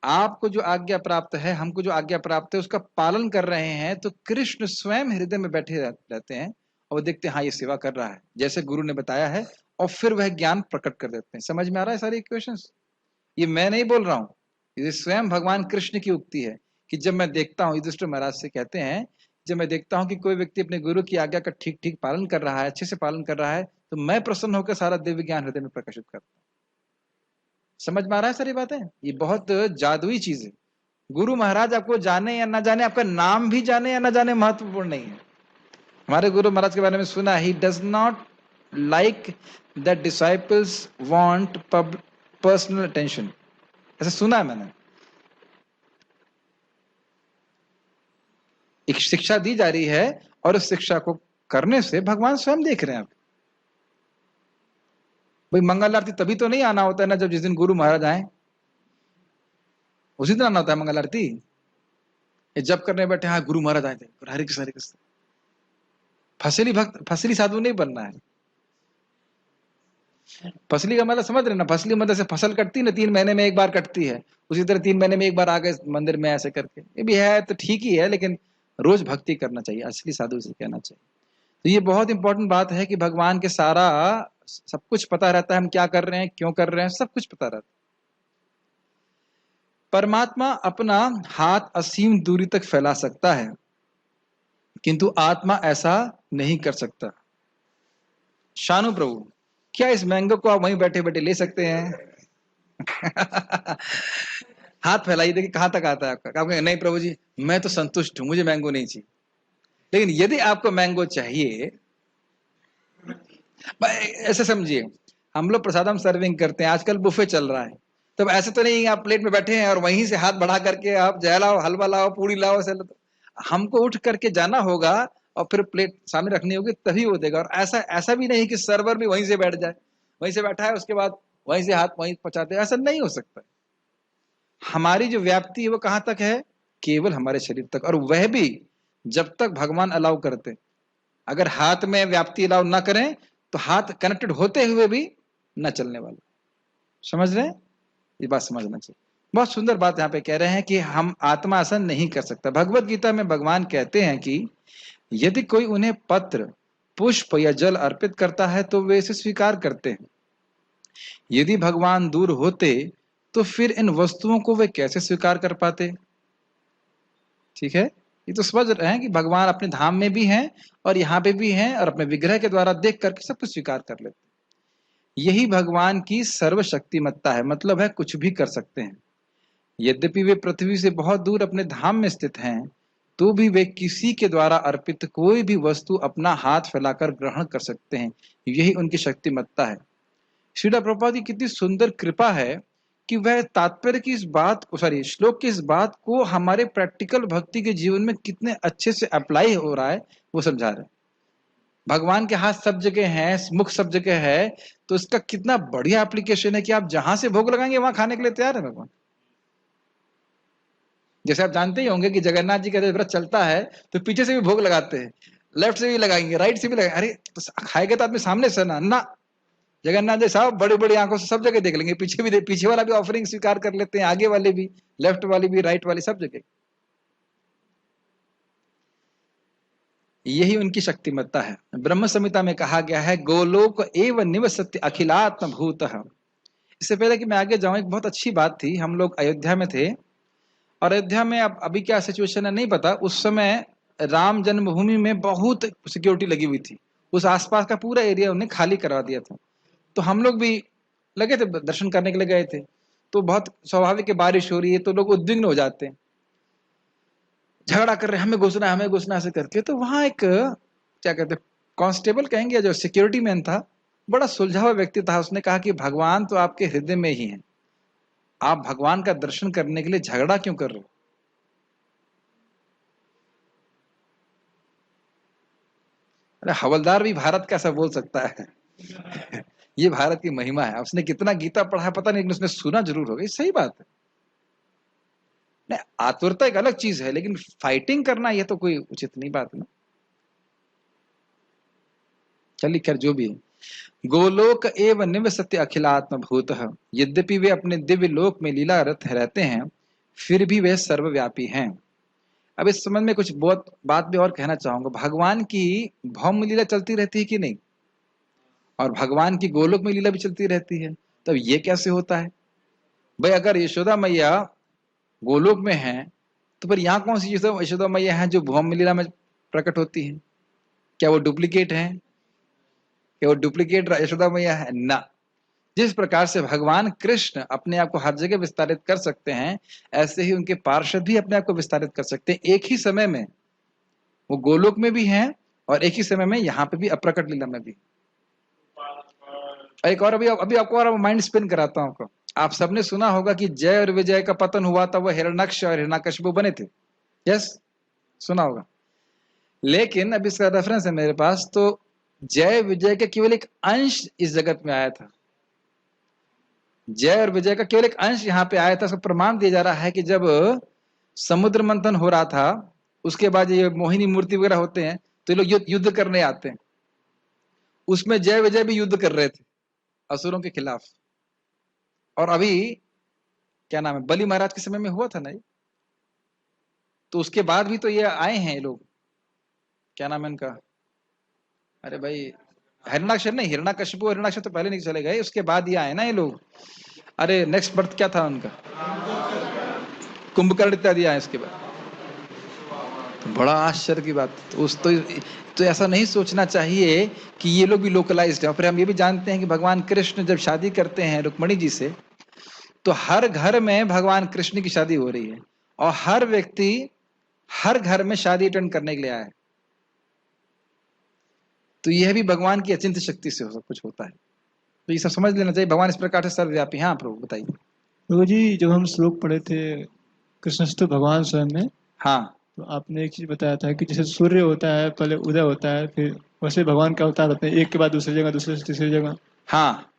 आपको जो आज्ञा प्राप्त है, हमको जो आज्ञा प्राप्त है, उसका पालन कर रहे हैं, तो कृष्ण स्वयं हृदय में बैठे रहते हैं और देखते हैं हाँ ये सेवा कर रहा है, जैसे गुरु ने बताया है और फिर वह ज्ञान प्रकट कर देते हैं। समझ में आ रहा है सारी इक्वेशंस? ये मैं नहीं बोल रहा हूं, ये स्वयं भगवान कृष्ण की उक्ति है कि जब मैं देखता हूं, युधिष्ठिर महाराज से कहते हैं, जब मैं देखता हूं कि कोई व्यक्ति अपने गुरु की आज्ञा का ठीक ठीक पालन कर रहा है, अच्छे से पालन कर रहा है, तो मैं प्रसन्न होकर सारा दिव्य ज्ञान हृदय में प्रकाशित करता हूं। समझ में आ रहा है सारी बातें? ये बहुत जादुई चीज है। गुरु महाराज आपको जाने या ना जाने, आपका नाम भी जाने या ना जाने, महत्वपूर्ण नहीं है। हमारे गुरु महाराज के बारे में सुना, he does not like that disciples want personal attention, ऐसा सुना है मैंने। एक शिक्षा दी जा रही है और उस शिक्षा को करने से भगवान स्वयं देख रहे हैं आप। भाई मंगल आरती तभी तो नहीं आना होता है ना जब जिस दिन गुरु महाराज आए, उसी दिन आना होता है मंगल आरती। ये जब करने बैठे, हाँ गुरु महाराज आए थे, हरे कृष्ण हरे कृष्ण। फसली भक्त, फसली साधु नहीं बनना है। फसली का मतलब समझ रहे ना, फसली मतलब से फसल कटती ना, 3 महीने में एक बार कटती है, उसी तरह 3 महीने में एक बार आ गए मंदिर में ऐसे करके। ये भी है तो ठीक ही है, लेकिन रोज भक्ति करना चाहिए, असली साधु से कहना चाहिए। तो ये बहुत इंपॉर्टेंट बात है कि भगवान के सारा सब कुछ पता रहता है, हम क्या कर रहे हैं, क्यों कर रहे हैं, सब कुछ पता रहता है। परमात्मा अपना हाथ असीम दूरी तक फैला सकता है, किंतु आत्मा ऐसा नहीं कर सकता। शानु प्रभु, क्या इस मैंगो को आप वहीं बैठे बैठे ले सकते हैं? हाथ फैलाइए, देखिए कहां तक आता है आपका। आप कहेंगे नहीं प्रभु जी, मैं तो संतुष्ट हूं, मुझे मैंगो नहीं चाहिए। लेकिन यदि आपको मैंगो चाहिए, ऐसे समझिए, हम लोग प्रसादम सर्विंग करते हैं, आजकल बुफे चल रहा है, तब ऐसे तो नहीं आप प्लेट में बैठे हैं और वहीं से हाथ बढ़ा करके आप जय लाओ, हलवा लाओ, पूड़ी लाओ, ऐसे हमको उठ करके जाना होगा और फिर प्लेट सामने रखनी होगी, तभी वो देगा। और ऐसा भी नहीं कि सर्वर भी वहीं से बैठ जाए, वहीं से बैठा है उसके बाद वहीं से हाथ वहीं पहुंचाते, ऐसा नहीं हो सकता। हमारी जो व्याप्ति है वो कहां तक है? केवल हमारे शरीर तक, और वह भी जब तक भगवान अलाउ करते। अगर हाथ में व्याप्ति अलाउ ना करें तो हाथ कनेक्टेड होते हुए भी न चलने वाला। समझ रहे हैं? ये बात समझना चाहिए। बहुत सुंदर बात यहाँ पे कह रहे हैं कि हम आत्मा ऐसा नहीं कर सकता। भगवत गीता में भगवान कहते हैं कि यदि कोई उन्हें पत्र, पुष्प या जल अर्पित करता है तो वे इसे स्वीकार करते हैं। यदि भगवान दूर होते तो फिर इन वस्तुओं को वे कैसे स्वीकार कर पाते? ठीक है, ये तो समझ रहे हैं कि भगवान अपने धाम में भी हैं और यहाँ पे भी हैं, और अपने विग्रह के द्वारा देख करके सब कुछ स्वीकार कर लेते हैं। यही भगवान की सर्वशक्तिमत्ता है, मतलब है कुछ भी कर सकते हैं। यद्यपि वे पृथ्वी से बहुत दूर अपने धाम में स्थित हैं, तो भी वे किसी के द्वारा अर्पित कोई भी वस्तु अपना हाथ फैलाकर ग्रहण कर सकते हैं। यही उनकी शक्तिमत्ता है। श्रील प्रभुपाद की कितनी सुंदर कृपा है कि वह तात्पर्य की इस बात को, श्लोक की इस बात को हमारे प्रैक्टिकल भक्ति के जीवन में कितने अच्छे से अप्लाई हो रहा है वो समझा रहे हैं। भगवान के हाथ सब जगह है, मुख सब जगह है, तो इसका कितना बढ़िया एप्लीकेशन है कि आप जहां से भोग लगाएंगे वहां खाने के लिए तैयार है भगवान। जैसे आप जानते ही होंगे कि जगन्नाथ जी का व्रत चलता है तो पीछे से भी भोग लगाते हैं, लेफ्ट से भी लगाएंगे, राइट से भी लगाएंगे। अरे तो खाएगा तो आदमी सामने से ना, जगन्नाथ जी साहब बड़ी बड़ी आंखों से सब जगह देख लेंगे, पीछे भी पीछे वाला भी ऑफरिंग स्वीकार कर लेते हैं, आगे वाले भी, लेफ्ट वाली भी, राइट वाली, सब जगह। यही उनकी शक्तिमत्ता है। ब्रह्म संहिता में कहा गया है गोलोक एव निवसति अखिलात्म भूतः। इससे पहले कि मैं आगे जाऊं, एक बहुत अच्छी बात थी। हम लोग अयोध्या में थे, और अयोध्या में अब अभी क्या सिचुएशन है नहीं पता, उस समय राम जन्मभूमि में बहुत सिक्योरिटी लगी हुई थी। उस आसपास का पूरा एरिया उन्हें खाली करवा दिया था। तो हम लोग भी लगे थे, दर्शन करने के लिए गए थे, तो बहुत स्वाभाविक है, बारिश हो रही है तो लोग उद्विग्न हो जाते हैं, झगड़ा कर रहे हैं, हमें घुसना ऐसे करके। तो वहां एक क्या कहते, कांस्टेबल कहेंगे, जो सिक्योरिटी मैन था, बड़ा सुलझा हुआ व्यक्ति था। उसने कहा कि भगवान तो आपके हृदय में ही है, आप भगवान का दर्शन करने के लिए झगड़ा क्यों कर रहे हो? अरे हवलदार भी भारत का ऐसा बोल सकता है? ये भारत की महिमा है। उसने कितना गीता पढ़ा है पता नहीं, लेकिन उसने सुना जरूर होगा। सही बात है। नहीं, आतुरता एक अलग चीज है, लेकिन फाइटिंग करना यह तो कोई उचित नहीं बात है ना। चलिए खैर जो भी है, गोलोक एव निवसति अखिलात्म भूतः। यद्यपि वे अपने दिव्य लोक में लीला रत रहते हैं, फिर भी वे सर्वव्यापी हैं। अब इस संबंध में कुछ बहुत बात भी और कहना चाहूंगा। भगवान की भौम लीला चलती रहती है कि नहीं? और भगवान की गोलोक में लीला भी चलती रहती है। तब ये कैसे होता है भाई? अगर यशोदा मैया गोलोक में है तो फिर यहाँ कौन सी यशोदा मैया है जो भूम लीला में प्रकट होती है? क्या वो डुप्लीकेट है? क्या वो डुप्लीकेट यशोदा मैया है? ना। जिस प्रकार से भगवान कृष्ण अपने आप को हर जगह विस्तारित कर सकते हैं, ऐसे ही उनके पार्षद भी अपने आप को विस्तारित कर सकते हैं। एक ही समय में वो गोलोक में भी हैं और एक ही समय में यहाँ पे भी अप्रकट लीला में भी। एक और अभी आपको और माइंड स्पिन कराता हूँ आपको। आप सबने सुना होगा कि जय और विजय का पतन हुआ था, वो हिरण्यक्ष और हिरण्यकशिपु बने थे। यस, सुना होगा। लेकिन अब इसका रेफरेंस है मेरे पास, तो जय विजय का केवल एक अंश इस जगत में आया था। जय और विजय का केवल एक अंश यहाँ पे आया था। उसका प्रमाण दिया जा रहा है कि जब समुद्र मंथन हो रहा था, उसके बाद ये मोहिनी मूर्ति वगैरह होते हैं तो ये लोग युद्ध करने आते हैं। उसमें जय विजय भी युद्ध कर रहे थे असुरों के खिलाफ। और अभी क्या नाम है, बलि महाराज के समय में हुआ था ना ये, तो उसके बाद भी तो ये आए हैं ये लोग। क्या नाम है इनका? अरे भाई, हिरण्याक्ष नहीं, हिरण्यकशिपु हिरण्याक्ष तो पहले नहीं चले गए, उसके बाद ये आए ना ये लोग। अरे नेक्स्ट बर्थ क्या था उनका? कुंभकर्ण इत्यादि आए इसके बाद। तो बड़ा आश्चर्य की बात। तो ऐसा नहीं सोचना चाहिए कि ये लोग भी लोकलाइज्ड है। और फिर हम ये भी जानते हैं कि भगवान कृष्ण जब शादी करते हैं रुक्मणी जी से, तो हर घर में भगवान कृष्ण की शादी हो रही है और हर व्यक्ति हर घर में शादी अटेंड करने के लिए आया है। तो यह भी भगवान की अचिंत्य शक्ति से सब कुछ होता है। तो ये सब समझ लेना चाहिए। भगवान इस प्रकार से सर्वव्यापी। हाँ प्रभु बताइए। प्रभु जी, जब हम श्लोक पढ़े थे कृष्णस्तु भगवान स्वयं में, हाँ, तो आपने एक चीज बताया था कि जैसे सूर्य होता है पहले उदय होता है, फिर वैसे भगवान का अवतार होते हैं, एक के बाद दूसरी जगह, दूसरे से तीसरी जगह। हाँ,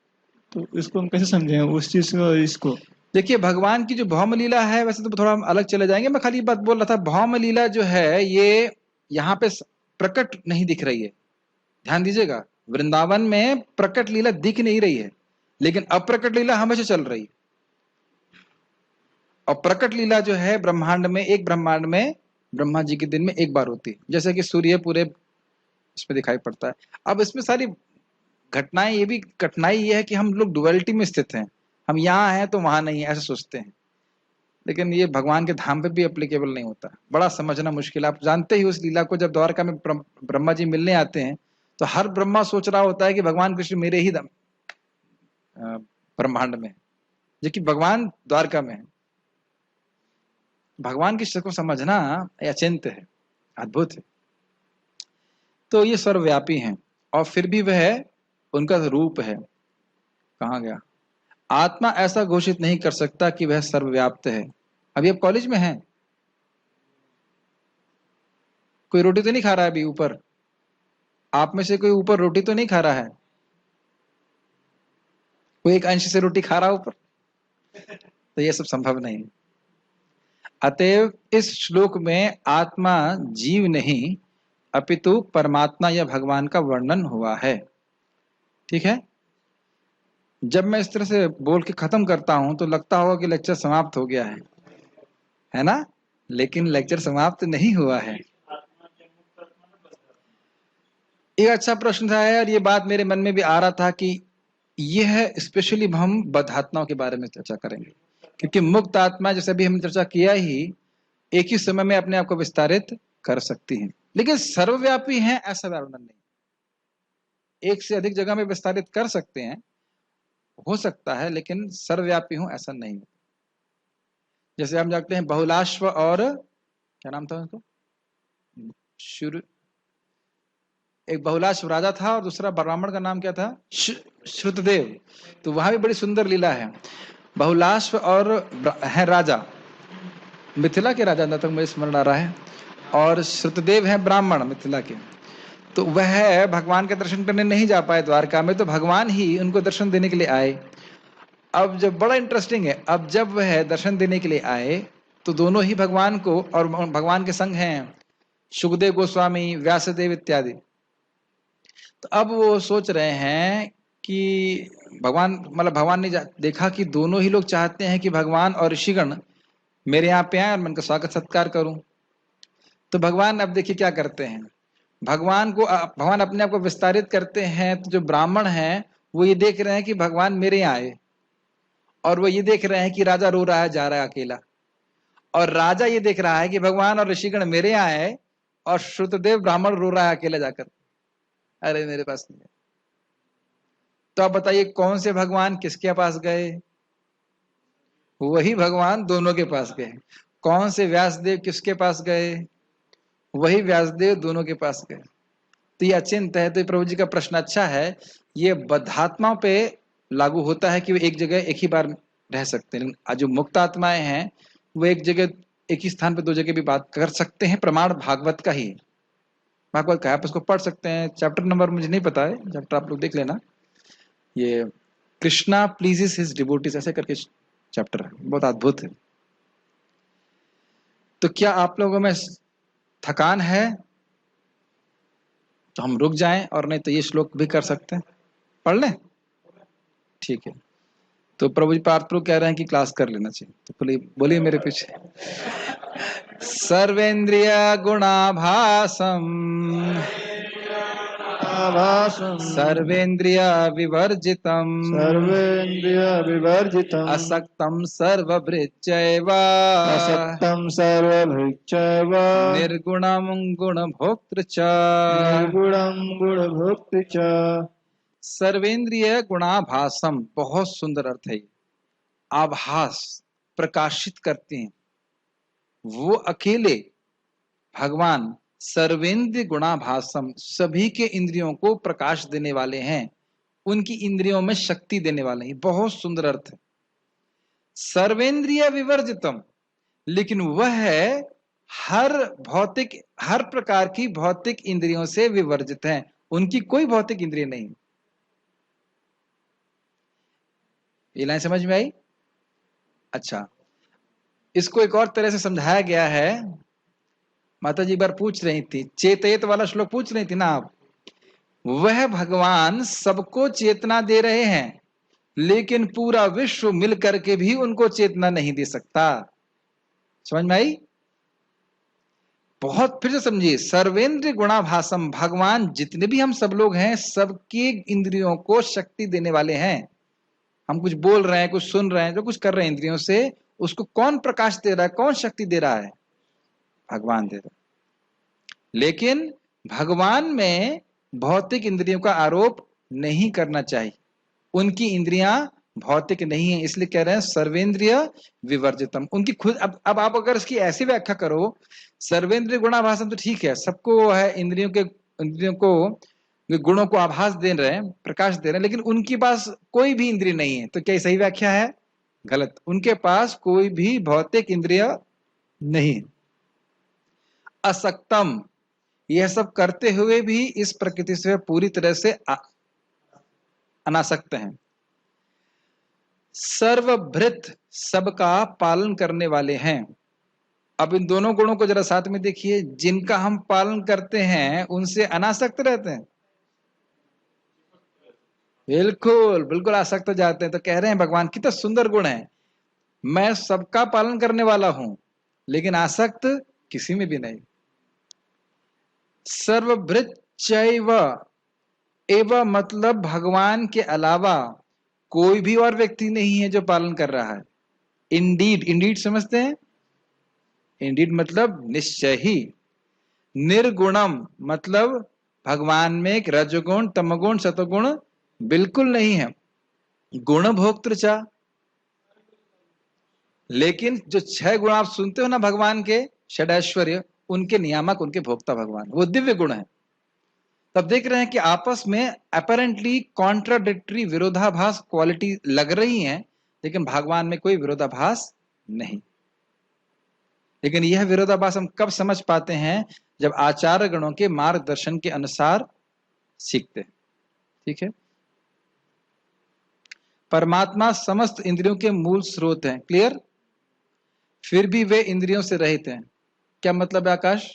तो इसको हम कैसे समझें, उस चीज को और इसको? देखिए भगवान की जो भौम लीला है, वैसे तो थोड़ा हम अलग चले जाएंगे। मैं खाली बात बोल रहा था, भौम लीला जो है ये यहाँ पे प्रकट नहीं दिख रही है। ध्यान दीजिएगा, वृंदावन में प्रकट लीला दिख नहीं रही है, लेकिन अप्रकट लीला हमेशा चल रही है। और प्रकट लीला जो है ब्रह्मांड में, एक ब्रह्मांड में ब्रह्मा जी के दिन में एक बार होती है। जैसे कि सूर्य पूरे इसमें दिखाई पड़ता है। अब इसमें सारी घटनाएं, ये भी कठिनाई ये है कि हम लोग डुअलिटी में स्थित हैं। हम यहाँ हैं तो वहां नहीं है, ऐसे सोचते हैं। लेकिन ये भगवान के धाम पे भी एप्लीकेबल नहीं होता। बड़ा समझना मुश्किल। आप जानते ही उस लीला को, जब द्वारका में ब्रह्मा जी मिलने आते हैं तो हर ब्रह्मा सोच रहा होता है कि भगवान कृष्ण मेरे ही ब्रह्मांड में, जबकि भगवान द्वारका में है। भगवान की शक्ति को समझना अचिंत्य है, अद्भुत है। तो ये सर्वव्यापी हैं और फिर भी वह उनका रूप है। कहाँ गया? आत्मा ऐसा घोषित नहीं कर सकता कि वह सर्वव्याप्त है। अभी आप कॉलेज में हैं, कोई रोटी तो नहीं खा रहा है अभी ऊपर? आप में से कोई ऊपर रोटी तो नहीं खा रहा है? कोई एक अंश से रोटी खा रहा है ऊपर? तो ये सब संभव नहीं। अतएव इस श्लोक में आत्मा जीव नहीं अपितु परमात्मा या भगवान का वर्णन हुआ है। ठीक है। जब मैं इस तरह से बोल के खत्म करता हूं तो लगता होगा कि लेक्चर समाप्त हो गया है ना? लेकिन लेक्चर समाप्त नहीं हुआ है। एक अच्छा प्रश्न था यार, ये बात मेरे मन में भी आ रहा था कि यह स्पेशली हम बद्धात्माओं के बारे में चर्चा करेंगे, क्योंकि मुक्त आत्मा जैसे भी हमने चर्चा किया ही एक ही समय में अपने आप को विस्तारित कर सकती हैं, लेकिन सर्वव्यापी हैं ऐसा वर्णन नहीं। एक से अधिक जगह में विस्तारित कर सकते हैं, हो सकता है, लेकिन सर्वव्यापी हूं ऐसा नहीं। जैसे हम जानते हैं बहुलाश्व और क्या नाम था उनको, शुरू एक बहुलाश्व राजा था और दूसरा ब्राह्मण का नाम क्या था, श्रुतदेव। तो वहां भी बड़ी सुंदर लीला है। बहुलाश्व और है राजा, मिथिला के राजा तक मुझे स्मरण आ रहा है, और श्रुतदेव है ब्राह्मण मिथिला के। तो वह भगवान के दर्शन करने नहीं जा पाए द्वारका में, तो भगवान ही उनको दर्शन देने के लिए आए। अब जब बड़ा इंटरेस्टिंग है, अब जब वह दर्शन देने के लिए आए तो दोनों ही भगवान को, और भगवान के संग हैं सुखदेव गोस्वामी, व्यासदेव इत्यादि। तो अब वो सोच रहे हैं कि भगवान ने देखा कि दोनों ही लोग चाहते हैं कि भगवान और ऋषिगण मेरे यहाँ पे आए और मैं उनका स्वागत सत्कार करूं। तो भगवान अब देखिए क्या करते हैं, भगवान अपने आप को विस्तारित करते हैं, तो जो ब्राह्मण हैं वो ये देख रहे हैं कि भगवान मेरे यहाँ आए, और वो ये देख रहे हैं कि राजा रो रहा है, जा रहा है अकेला, और राजा ये देख रहा है कि भगवान और ऋषिगण मेरे यहाँ आए और श्रुतदेव ब्राह्मण रो रहा है अकेला जाकर, अरे मेरे पास नहीं है। तो आप बताइए कौन से भगवान किसके पास गए? वही भगवान दोनों के पास गए। कौन से व्यासदेव किसके पास गए? वही व्यासदेव दोनों के पास गए। तो ये अचिंत है। तो प्रभु जी का प्रश्न अच्छा है, ये बद्धात्माओं पे लागू होता है कि वो एक जगह एक ही बार रह सकते हैं, लेकिन जो मुक्त आत्माएं हैं वो एक जगह एक ही स्थान पे दो जगह भी बात कर सकते हैं। प्रमाण भागवत का ही, भागवत का है, आप उसको पढ़ सकते हैं। चैप्टर नंबर मुझे नहीं पता है, चैप्टर आप लोग देख लेना। ये कृष्णा प्लीजेस हिज डिवोटीज ऐसे करके चैप्टर है, बहुत अद्भुत है। तो क्या आप लोगों में थकान है? तो हम रुक जाएं, और नहीं तो ये श्लोक भी कर सकते हैं, पढ़ लें, ठीक है। तो प्रभु जी पार्थप्रभु कह रहे हैं कि क्लास कर लेना चाहिए, तो बोलिए मेरे पीछे। सर्वेंद्रिय गुणाभासम सर्वेंद्रिय विवर्जितम सर्वेन्द्रिय विवर्जितम् असक्तम सर्वभृत्यैव असक्तं सर्वभृत्यैव निर्गुणं गुणभोक्तृ च निर्गुणं गुणभोक्तृ च। सर्वेंद्रिय गुणाभासम, बहुत सुंदर अर्थ है। आभास, प्रकाशित करते हैं, वो अकेले भगवान सर्वेंद्रिय गुणाभासम, सभी के इंद्रियों को प्रकाश देने वाले हैं, उनकी इंद्रियों में शक्ति देने वाले हैं। बहुत सुंदर अर्थ है। सर्वेंद्रिय विवर्जितम, लेकिन वह है हर प्रकार की भौतिक इंद्रियों से विवर्जित है, उनकी कोई भौतिक इंद्रिय नहीं। ये लाइन समझ में आई? अच्छा, इसको एक और तरह से समझाया गया है। माता जी एक बार पूछ रही थी, चेतयत वाला श्लोक पूछ रही थी ना आप। वह भगवान सबको चेतना दे रहे हैं, लेकिन पूरा विश्व मिल करके भी उनको चेतना नहीं दे सकता। समझ में आई? बहुत फिर से समझिए, सर्वेंद्र गुणाभासम, भगवान जितने भी हम सब लोग हैं, सबकी इंद्रियों को शक्ति देने वाले हैं। हम कुछ बोल रहे हैं, कुछ सुन रहे हैं, जो कुछ कर रहे हैं इंद्रियों से, उसको कौन प्रकाश दे रहा है, कौन शक्ति दे रहा है? भगवान दे रहा है। लेकिन भगवान में भौतिक इंद्रियों का आरोप नहीं करना चाहिए, उनकी इंद्रियां भौतिक नहीं है, इसलिए कह रहे हैं सर्वेंद्रिय विवर्जितम। उनकी खुद अब आप अगर इसकी ऐसी व्याख्या करो, सर्वेंद्रिय गुणाभासम तो ठीक है, सबको है, इंद्रियों को गुणों को आभास दे रहे हैं, प्रकाश दे रहे हैं, लेकिन उनके पास कोई भी इंद्रिय नहीं है। तो क्या सही व्याख्या है? गलत। उनके पास कोई भी भौतिक इंद्रिय नहीं। असक्तम, यह सब करते हुए भी इस प्रकृति से पूरी तरह से अनासक्त हैं। सर्वभृत, सबका पालन करने वाले हैं। अब इन दोनों गुणों को जरा साथ में देखिए, जिनका हम पालन करते हैं उनसे अनासक्त रहते हैं। बिल्कुल बिल्कुल आसक्त हो जाते हैं। तो कह रहे हैं भगवान कितना सुंदर गुण है, मैं सबका पालन करने वाला हूं, लेकिन आसक्त किसी में भी नहीं। सर्वभृत चैव, एव मतलब भगवान के अलावा कोई भी और व्यक्ति नहीं है जो पालन कर रहा है। इंडीड, इंडीड समझते हैं? इंडीड मतलब निश्चय ही। निर्गुणम मतलब भगवान में रजोगुण तमगुण सतोगुण बिल्कुल नहीं है। गुण भोक्तृचा, लेकिन जो 6 गुण आप सुनते हो ना भगवान के, षडैश्वर्य, उनके नियामक, उनके भोक्ता भगवान, वो दिव्य गुण है। तब देख रहे हैं कि आपस में अपेरेंटली कॉन्ट्राडिक्टरी, विरोधाभास क्वालिटी लग रही हैं, लेकिन भगवान में कोई विरोधाभास नहीं। लेकिन यह विरोधाभास हम कब समझ पाते हैं? जब आचार्य गणों के मार्गदर्शन के अनुसार सीखते हैं। ठीक है? परमात्मा समस्त इंद्रियों के मूल स्रोत हैं, क्लियर? फिर भी वे इंद्रियों से रहित हैं। क्या मतलब है आकाश?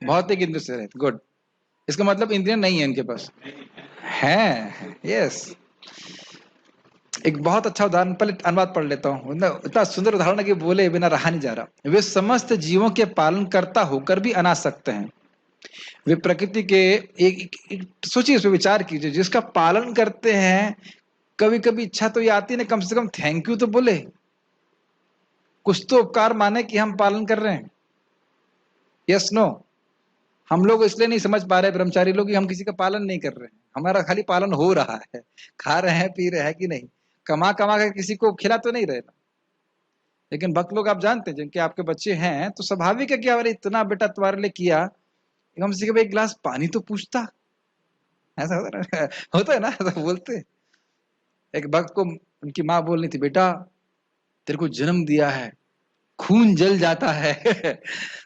भौतिक इंद्रियों से रहित, गुड। इसका मतलब इंद्रियां नहीं है उनके पास, हैं? यस। एक बहुत अच्छा उदाहरण, पहले अनुवाद पढ़ लेता हूँ। इतना सुंदर उदाहरण कि बोले बिना रहा नहीं जा रहा। वे समस्त जीवों के पालन करता होकर भी अनासक्त हैं। वे प्रकृति के एक सोचिए, इस पे विचार कीजिए, जिसका पालन करते हैं, कभी कभी इच्छा तो ये आती है ना, कम से कम थैंक यू तो बोले, कुछ तो उपकार माने कि हम पालन कर रहे हैं। Yes no? हम लोग इसलिए नहीं समझ पा रहे ब्रह्मचारी लोग कि हम किसी का पालन नहीं कर रहे हैं, हमारा खाली पालन हो रहा है, खा रहे हैं पी रहे हैं कि नहीं, कमा कमा कर किसी को खिला तो नहीं रहे ना। लेकिन भक्त लोग आप जानते हैं, जिनके आपके बच्चे हैं, तो स्वाभाविक है कि अरे इतना बेटा तुम्हारे लिए किया, कम से कम एक गिलास पानी तो पूछता। ऐसा होता है ना, ऐसा बोलते। एक भक्त को उनकी माँ बोलनी थी, बेटा तेरे को जन्म दिया है, खून जल जाता है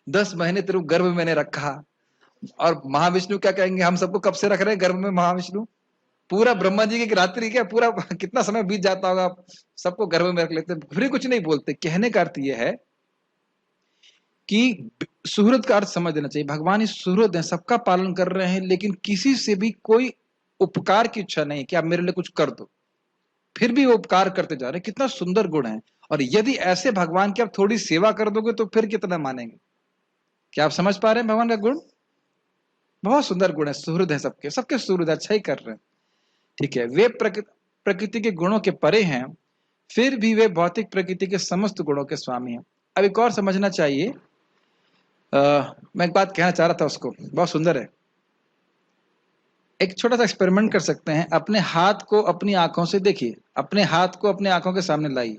10 महीने तेरे को गर्भ में मैंने रखा, और महाविष्णु क्या कहेंगे, हम सबको कब से रख रहे हैं गर्भ में महाविष्णु, पूरा ब्रह्मा जी की रात्रि क्या पूरा कितना समय बीत जाता होगा, सबको गर्भ में रख लेते हैं, फिर कुछ नहीं बोलते। कहने का अर्थ यह है कि सुहृद का अर्थ समझ लेना चाहिए। भगवान इस सुहृद है, सबका पालन कर रहे हैं, लेकिन किसी से भी कोई उपकार की इच्छा नहीं कि आप मेरे लिए कुछ कर दो, फिर भी वो उपकार करते जा रहे हैं। कितना सुंदर गुण है। और यदि ऐसे भगवान की आप थोड़ी सेवा कर दोगे तो फिर कितना मानेंगे। क्या आप समझ पा रहे हैं भगवान का गुण? बहुत सुंदर गुण है, सुहृद है, सबके सबके सुहृद, अच्छा ही कर रहे हैं। ठीक है, वे प्रकृति के गुणों के परे हैं, फिर भी वे भौतिक प्रकृति के समस्त गुणों के स्वामी हैं। अब एक और समझना चाहिए, मैं एक बात कहना चाह रहा था, उसको बहुत सुंदर है। एक छोटा सा एक्सपेरिमेंट कर सकते हैं, अपने हाथ को अपनी आंखों से देखिए, अपने हाथ को अपने आंखों के सामने लाइए।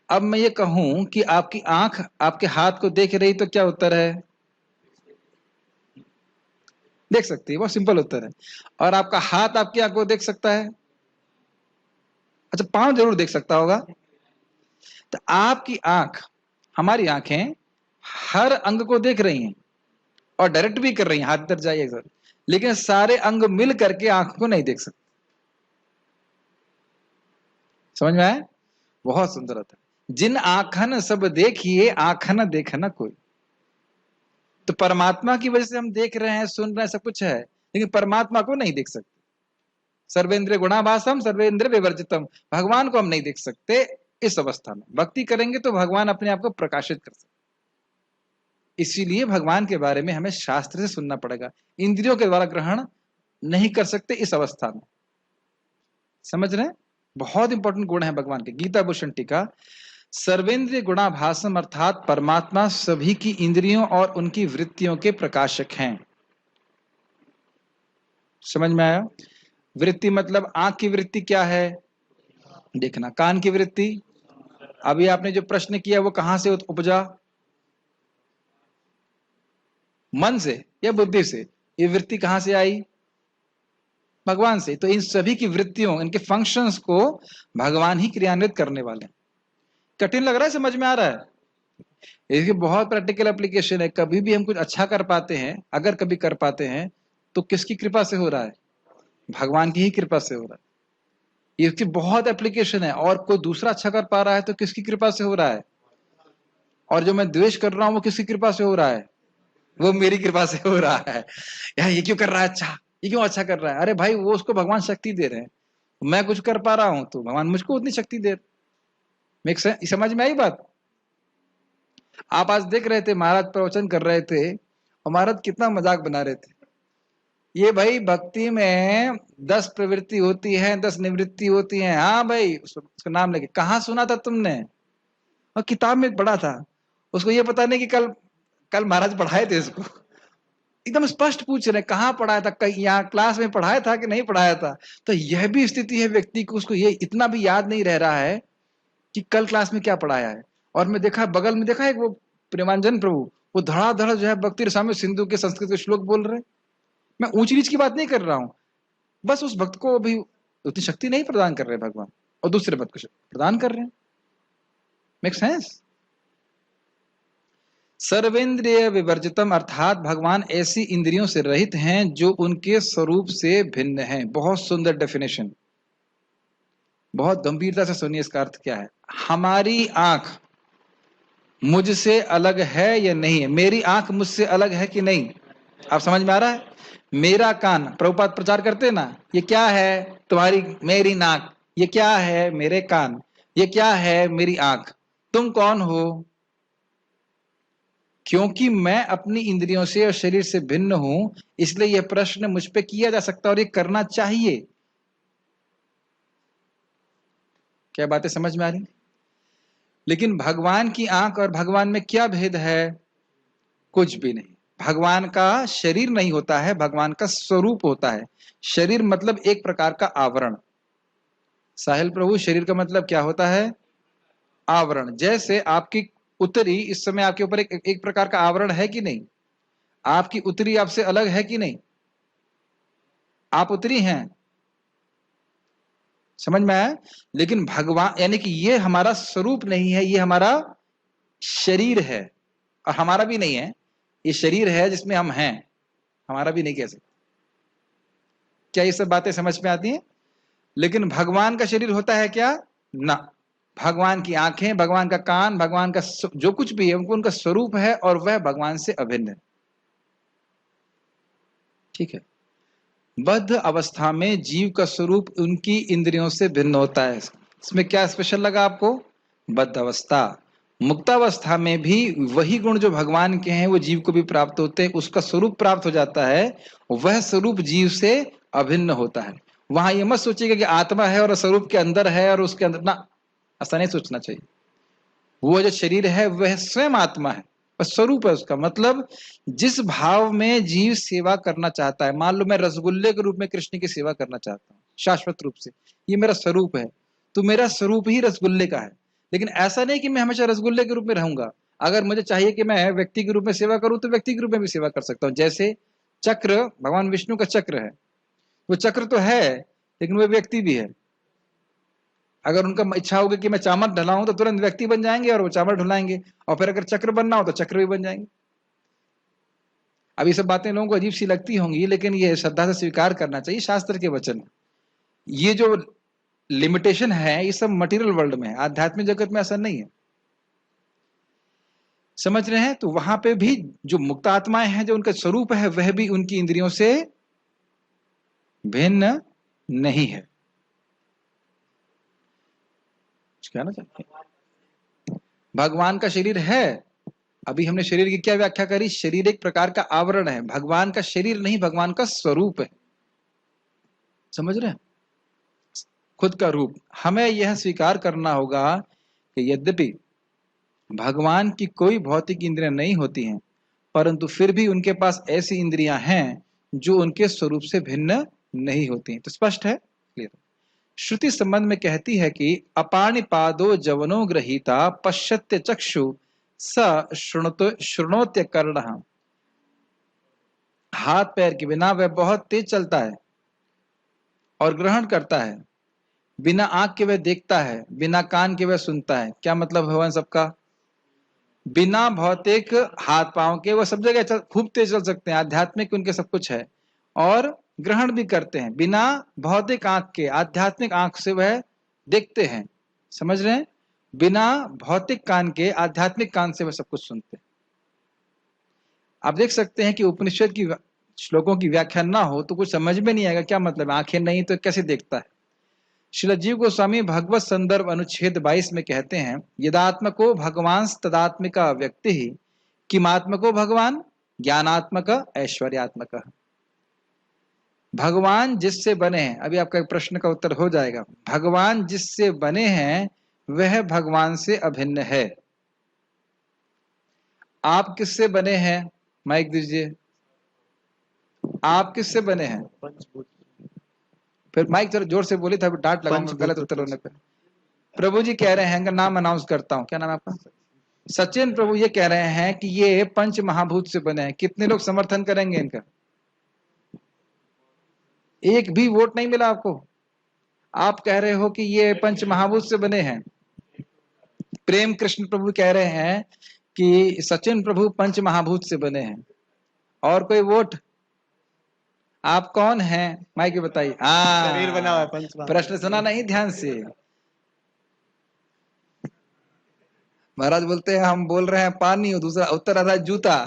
अब मैं ये कहूं कि आपकी आंख आपके हाथ को देख रही, तो क्या उत्तर है? देख सकती है, बहुत सिंपल उत्तर है। और आपका हाथ आपकी आंख को देख सकता है? अच्छा, पांव जरूर देख सकता होगा। तो आपकी आंख, हमारी आंखें हर अंग को देख रही हैं और डायरेक्ट भी कर रही हैं, हाथ इधर जाइए सर, लेकिन सारे अंग मिल करके आंख को नहीं देख सकते। समझ में आया? बहुत सुंदर होता है। जिन आंखन सब देखिए, आंखन देखना कोई। तो परमात्मा की वजह से हम देख रहे हैं, सुन रहे हैं, सब कुछ है, लेकिन परमात्मा को नहीं देख सकते। सर्वेंद्रिय गुणाभासम सर्वेंद्रिय विवर्जितम, भगवान को हम नहीं देख सकते। इस अवस्था में भक्ति करेंगे तो भगवान अपने आप को प्रकाशित कर सकते। इसीलिए भगवान के बारे में हमें शास्त्र से सुनना पड़ेगा, इंद्रियों के द्वारा ग्रहण नहीं कर सकते इस अवस्था में। समझ रहे हैं? बहुत इंपॉर्टेंट गुण है भगवान के। गीता भूषण टीका, सर्वेंद्रिय गुणाभासम अर्थात परमात्मा सभी की इंद्रियों और उनकी वृत्तियों के प्रकाशक हैं। समझ में आया? वृत्ति मतलब आंख की वृत्ति क्या है? देखना। कान की वृत्ति, अभी आपने जो प्रश्न किया वो कहां से उपजा? मन से या बुद्धि से? ये वृत्ति कहां से आई? भगवान से। तो इन सभी की वृत्तियों, इनके फंक्शंस को भगवान ही क्रियान्वित करने वाले हैं। कठिन लग रहा है? समझ में आ रहा है? इसकी बहुत प्रैक्टिकल एप्लीकेशन है। कभी भी हम कुछ अच्छा कर पाते हैं, अगर कभी कर पाते हैं, तो किसकी कृपा से हो रहा है? भगवान की ही कृपा से हो रहा है। इसकी बहुत एप्लीकेशन है। और कोई दूसरा अच्छा कर पा रहा है तो किसकी कृपा से हो रहा है? और जो मैं द्वेष कर रहा हूं वो किसकी कृपा से हो रहा है? वो मेरी कृपा से हो रहा है। यार ये क्यों कर रहा है अच्छा, ये क्यों अच्छा कर रहा है? अरे भाई, वो उसको भगवान शक्ति दे रहे हैं, मैं कुछ कर पा रहा हूं तो भगवान मुझको उतनी शक्ति दे रहे। समझ में आई बात? आप आज देख रहे थे महाराज प्रवचन कर रहे थे और महाराज कितना मजाक बना रहे थे। ये भाई भक्ति में 10 प्रवृत्ति होती है, 10 निवृत्ति होती है। हाँ भाई, उसका नाम लेके कहाँ सुना था तुमने? और किताब में पढ़ा था। उसको ये पता नहीं कि कल महाराज पढ़ाए थे इसको। एकदम स्पष्ट पूछ रहे कहाँ पढ़ाया था, कहीं यहाँ क्लास में पढ़ाया था कि नहीं पढ़ाया था। तो यह भी स्थिति है व्यक्ति को, उसको ये इतना भी याद नहीं रह रहा है कि कल क्लास में क्या पढ़ाया है। और मैं देखा, बगल में देखा एक वो प्रेमांजन प्रभु, वो धड़ाधड़ जो है भक्ति रसामृत सिंधु के संस्कृत के श्लोक बोल रहे। मैं ऊंच नीच की बात नहीं कर रहा हूं, बस उस भक्त को अभी उतनी शक्ति नहीं प्रदान कर रहे भगवान, और दूसरे भक्त को प्रदान कर रहे हैं। Make sense? सर्वेंद्रिय विवर्जितम अर्थात भगवान ऐसी इंद्रियों से रहित हैं जो उनके स्वरूप से भिन्न हैं। बहुत सुंदर डेफिनेशन, बहुत गंभीरता से सुनिए इसका अर्थ क्या है। हमारी आंख मुझसे अलग है या नहीं है? मेरी आंख मुझसे अलग है कि नहीं? आप समझ में आ रहा है? मेरा कान, प्रभुपाद प्रचार करते ना, ये क्या है? तुम्हारी मेरी नाक। ये क्या है? मेरे कान। ये क्या है? मेरी आंख। तुम कौन हो? क्योंकि मैं अपनी इंद्रियों से और शरीर से भिन्न हूं, इसलिए यह प्रश्न मुझ पे किया जा सकता है और ये करना चाहिए। क्या बातें समझ में आ रही? लेकिन भगवान की आंख और भगवान में क्या भेद है? कुछ भी नहीं। भगवान का शरीर नहीं होता है, भगवान का स्वरूप होता है। शरीर मतलब एक प्रकार का आवरण। साहिल प्रभु, शरीर का मतलब क्या होता है? आवरण। जैसे आपकी उत्तरी इस समय आपके ऊपर एक प्रकार का आवरण है कि नहीं? आपकी उत्तरी आपसे अलग है कि नहीं? आप उत्तरी हैं, समझ में आया? लेकिन भगवान यानी कि ये हमारा स्वरूप नहीं है, ये हमारा शरीर है। और हमारा भी नहीं है, ये शरीर है जिसमें हम हैं, हमारा भी नहीं कह सकते। क्या ये सब बातें समझ में आती हैं? लेकिन भगवान का शरीर होता है क्या? ना। भगवान की आंखें, भगवान का कान, भगवान का जो कुछ भी है उनको उनका स्वरूप है और वह भगवान से अभिन्न है। ठीक है। बद्ध अवस्था में जीव का स्वरूप उनकी इंद्रियों से भिन्न होता है। इसमें क्या स्पेशल लगा आपको? बद्ध अवस्था। मुक्तावस्था में भी वही गुण जो भगवान के हैं वो जीव को भी प्राप्त होते हैं, उसका स्वरूप प्राप्त हो जाता है, वह स्वरूप जीव से अभिन्न होता है। वहां ये मत सोचिएगा कि आत्मा है और स्वरूप के अंदर है और उसके अंदर ना, ऐसा नहीं सोचना चाहिए। वो जो शरीर है वह स्वयं आत्मा है, स्वरूप है उसका। मतलब जिस भाव में जीव सेवा करना चाहता है, मान लो मैं रसगुल्ले के रूप में कृष्ण की सेवा करना चाहता हूँ शाश्वत रूप से, ये मेरा स्वरूप है, तो मेरा स्वरूप ही रसगुल्ले का है। लेकिन ऐसा नहीं कि मैं हमेशा रसगुल्ले के रूप में रहूंगा। अगर मुझे चाहिए कि मैं व्यक्ति के रूप में सेवा करूं तो व्यक्ति के रूप में भी सेवा कर सकता हूं। जैसे चक्र, भगवान विष्णु का चक्र है, वो चक्र तो है लेकिन वो व्यक्ति भी है। अगर उनका इच्छा होगी कि मैं चामर ढलाऊं तो तुरंत व्यक्ति बन जाएंगे और वो चामर ढलाएंगे, और फिर अगर चक्र बनना हो तो चक्र भी बन जाएंगे। अब ये सब बातें लोगों को अजीब सी लगती होंगी, लेकिन ये श्रद्धा से स्वीकार करना चाहिए, शास्त्र के वचन। ये जो लिमिटेशन है ये सब मटेरियल वर्ल्ड में है, आध्यात्मिक जगत में ऐसा नहीं है। समझ रहे हैं? तो वहां पे भी जो मुक्त आत्माएं हैं, जो उनका स्वरूप है, वह भी उनकी इंद्रियों से भिन्न नहीं है। कहना चाहते हैं भगवान का शरीर है। अभी हमने शरीर की क्या व्याख्या करी? शरीर एक प्रकार का आवरण है, भगवान का शरीर नहीं, भगवान का स्वरूप है। समझ रहे हैं? खुद का रूप। हमें यह स्वीकार करना होगा कि यद्यपि भगवान की कोई भौतिक इंद्रियां नहीं होती हैं, परंतु फिर भी उनके पास ऐसी इंद्रियां हैं जो उनके स्वरूप से भिन्न नहीं होती। तो स्पष्ट है, क्लियर। श्रुति संबंध में कहती है कि अपाणिपादो जवनो गृहीता पश्यत्य चक्षु स शृणोत्य कर्ण। हाथ पैर के बिना वह बहुत तेज चलता है और ग्रहण करता है, बिना आंख के वह देखता है, बिना कान के वह सुनता है। क्या मतलब है सबका? बिना भौतिक हाथ पांव के वह सब जगह खूब तेज चल सकते हैं, आध्यात्मिक उनके सब कुछ है, और ग्रहण भी करते हैं। बिना भौतिक आंख के, आध्यात्मिक आंख से वह देखते हैं। समझ रहे हैं? बिना भौतिक कान के, आध्यात्मिक कान से वह सब कुछ सुनते हैं। आप देख सकते हैं कि उपनिषद की श्लोकों की व्याख्या ना हो तो कुछ समझ में नहीं आएगा क्या मतलब। आंखें नहीं तो कैसे देखता है? श्रील जीव गोस्वामी भगवत संदर्भ अनुच्छेद 22 में कहते हैं, यदात्मको भगवान तदात्मिका व्यक्ति ही किमात्मको भगवान ज्ञानात्मक ऐश्वर्यात्मक। भगवान जिससे बने हैं, अभी आपका एक प्रश्न का उत्तर हो जाएगा, भगवान जिससे बने हैं वह भगवान से अभिन्न है। आप किससे बने हैं? माइक दीजिए। आप किससे बने हैं? पंचभूत। फिर माइक जरा जोर से बोली था, डांट लगाऊंगा गलत उत्तर होने पर। प्रभु जी कह रहे हैं, इनका नाम अनाउंस करता हूं, क्या नाम है आपका? सचिन प्रभु ये कह रहे हैं कि ये पंच महाभूत से बने हैं। कितने लोग समर्थन करेंगे इनका? एक भी वोट नहीं मिला आपको। आप कह रहे हो कि ये पंच महाभूत से बने हैं। प्रेम कृष्ण प्रभु कह रहे हैं कि सचिन प्रभु पंच महाभूत से बने हैं। और कोई वोट? आप कौन हैं? माइक बताइए। शरीर बना हुआ है पंच महाभूत। प्रश्न सुना नहीं ध्यान से। महाराज बोलते हैं हम बोल रहे हैं पानी, और दूसरा उत्तर आ रहा है जूता।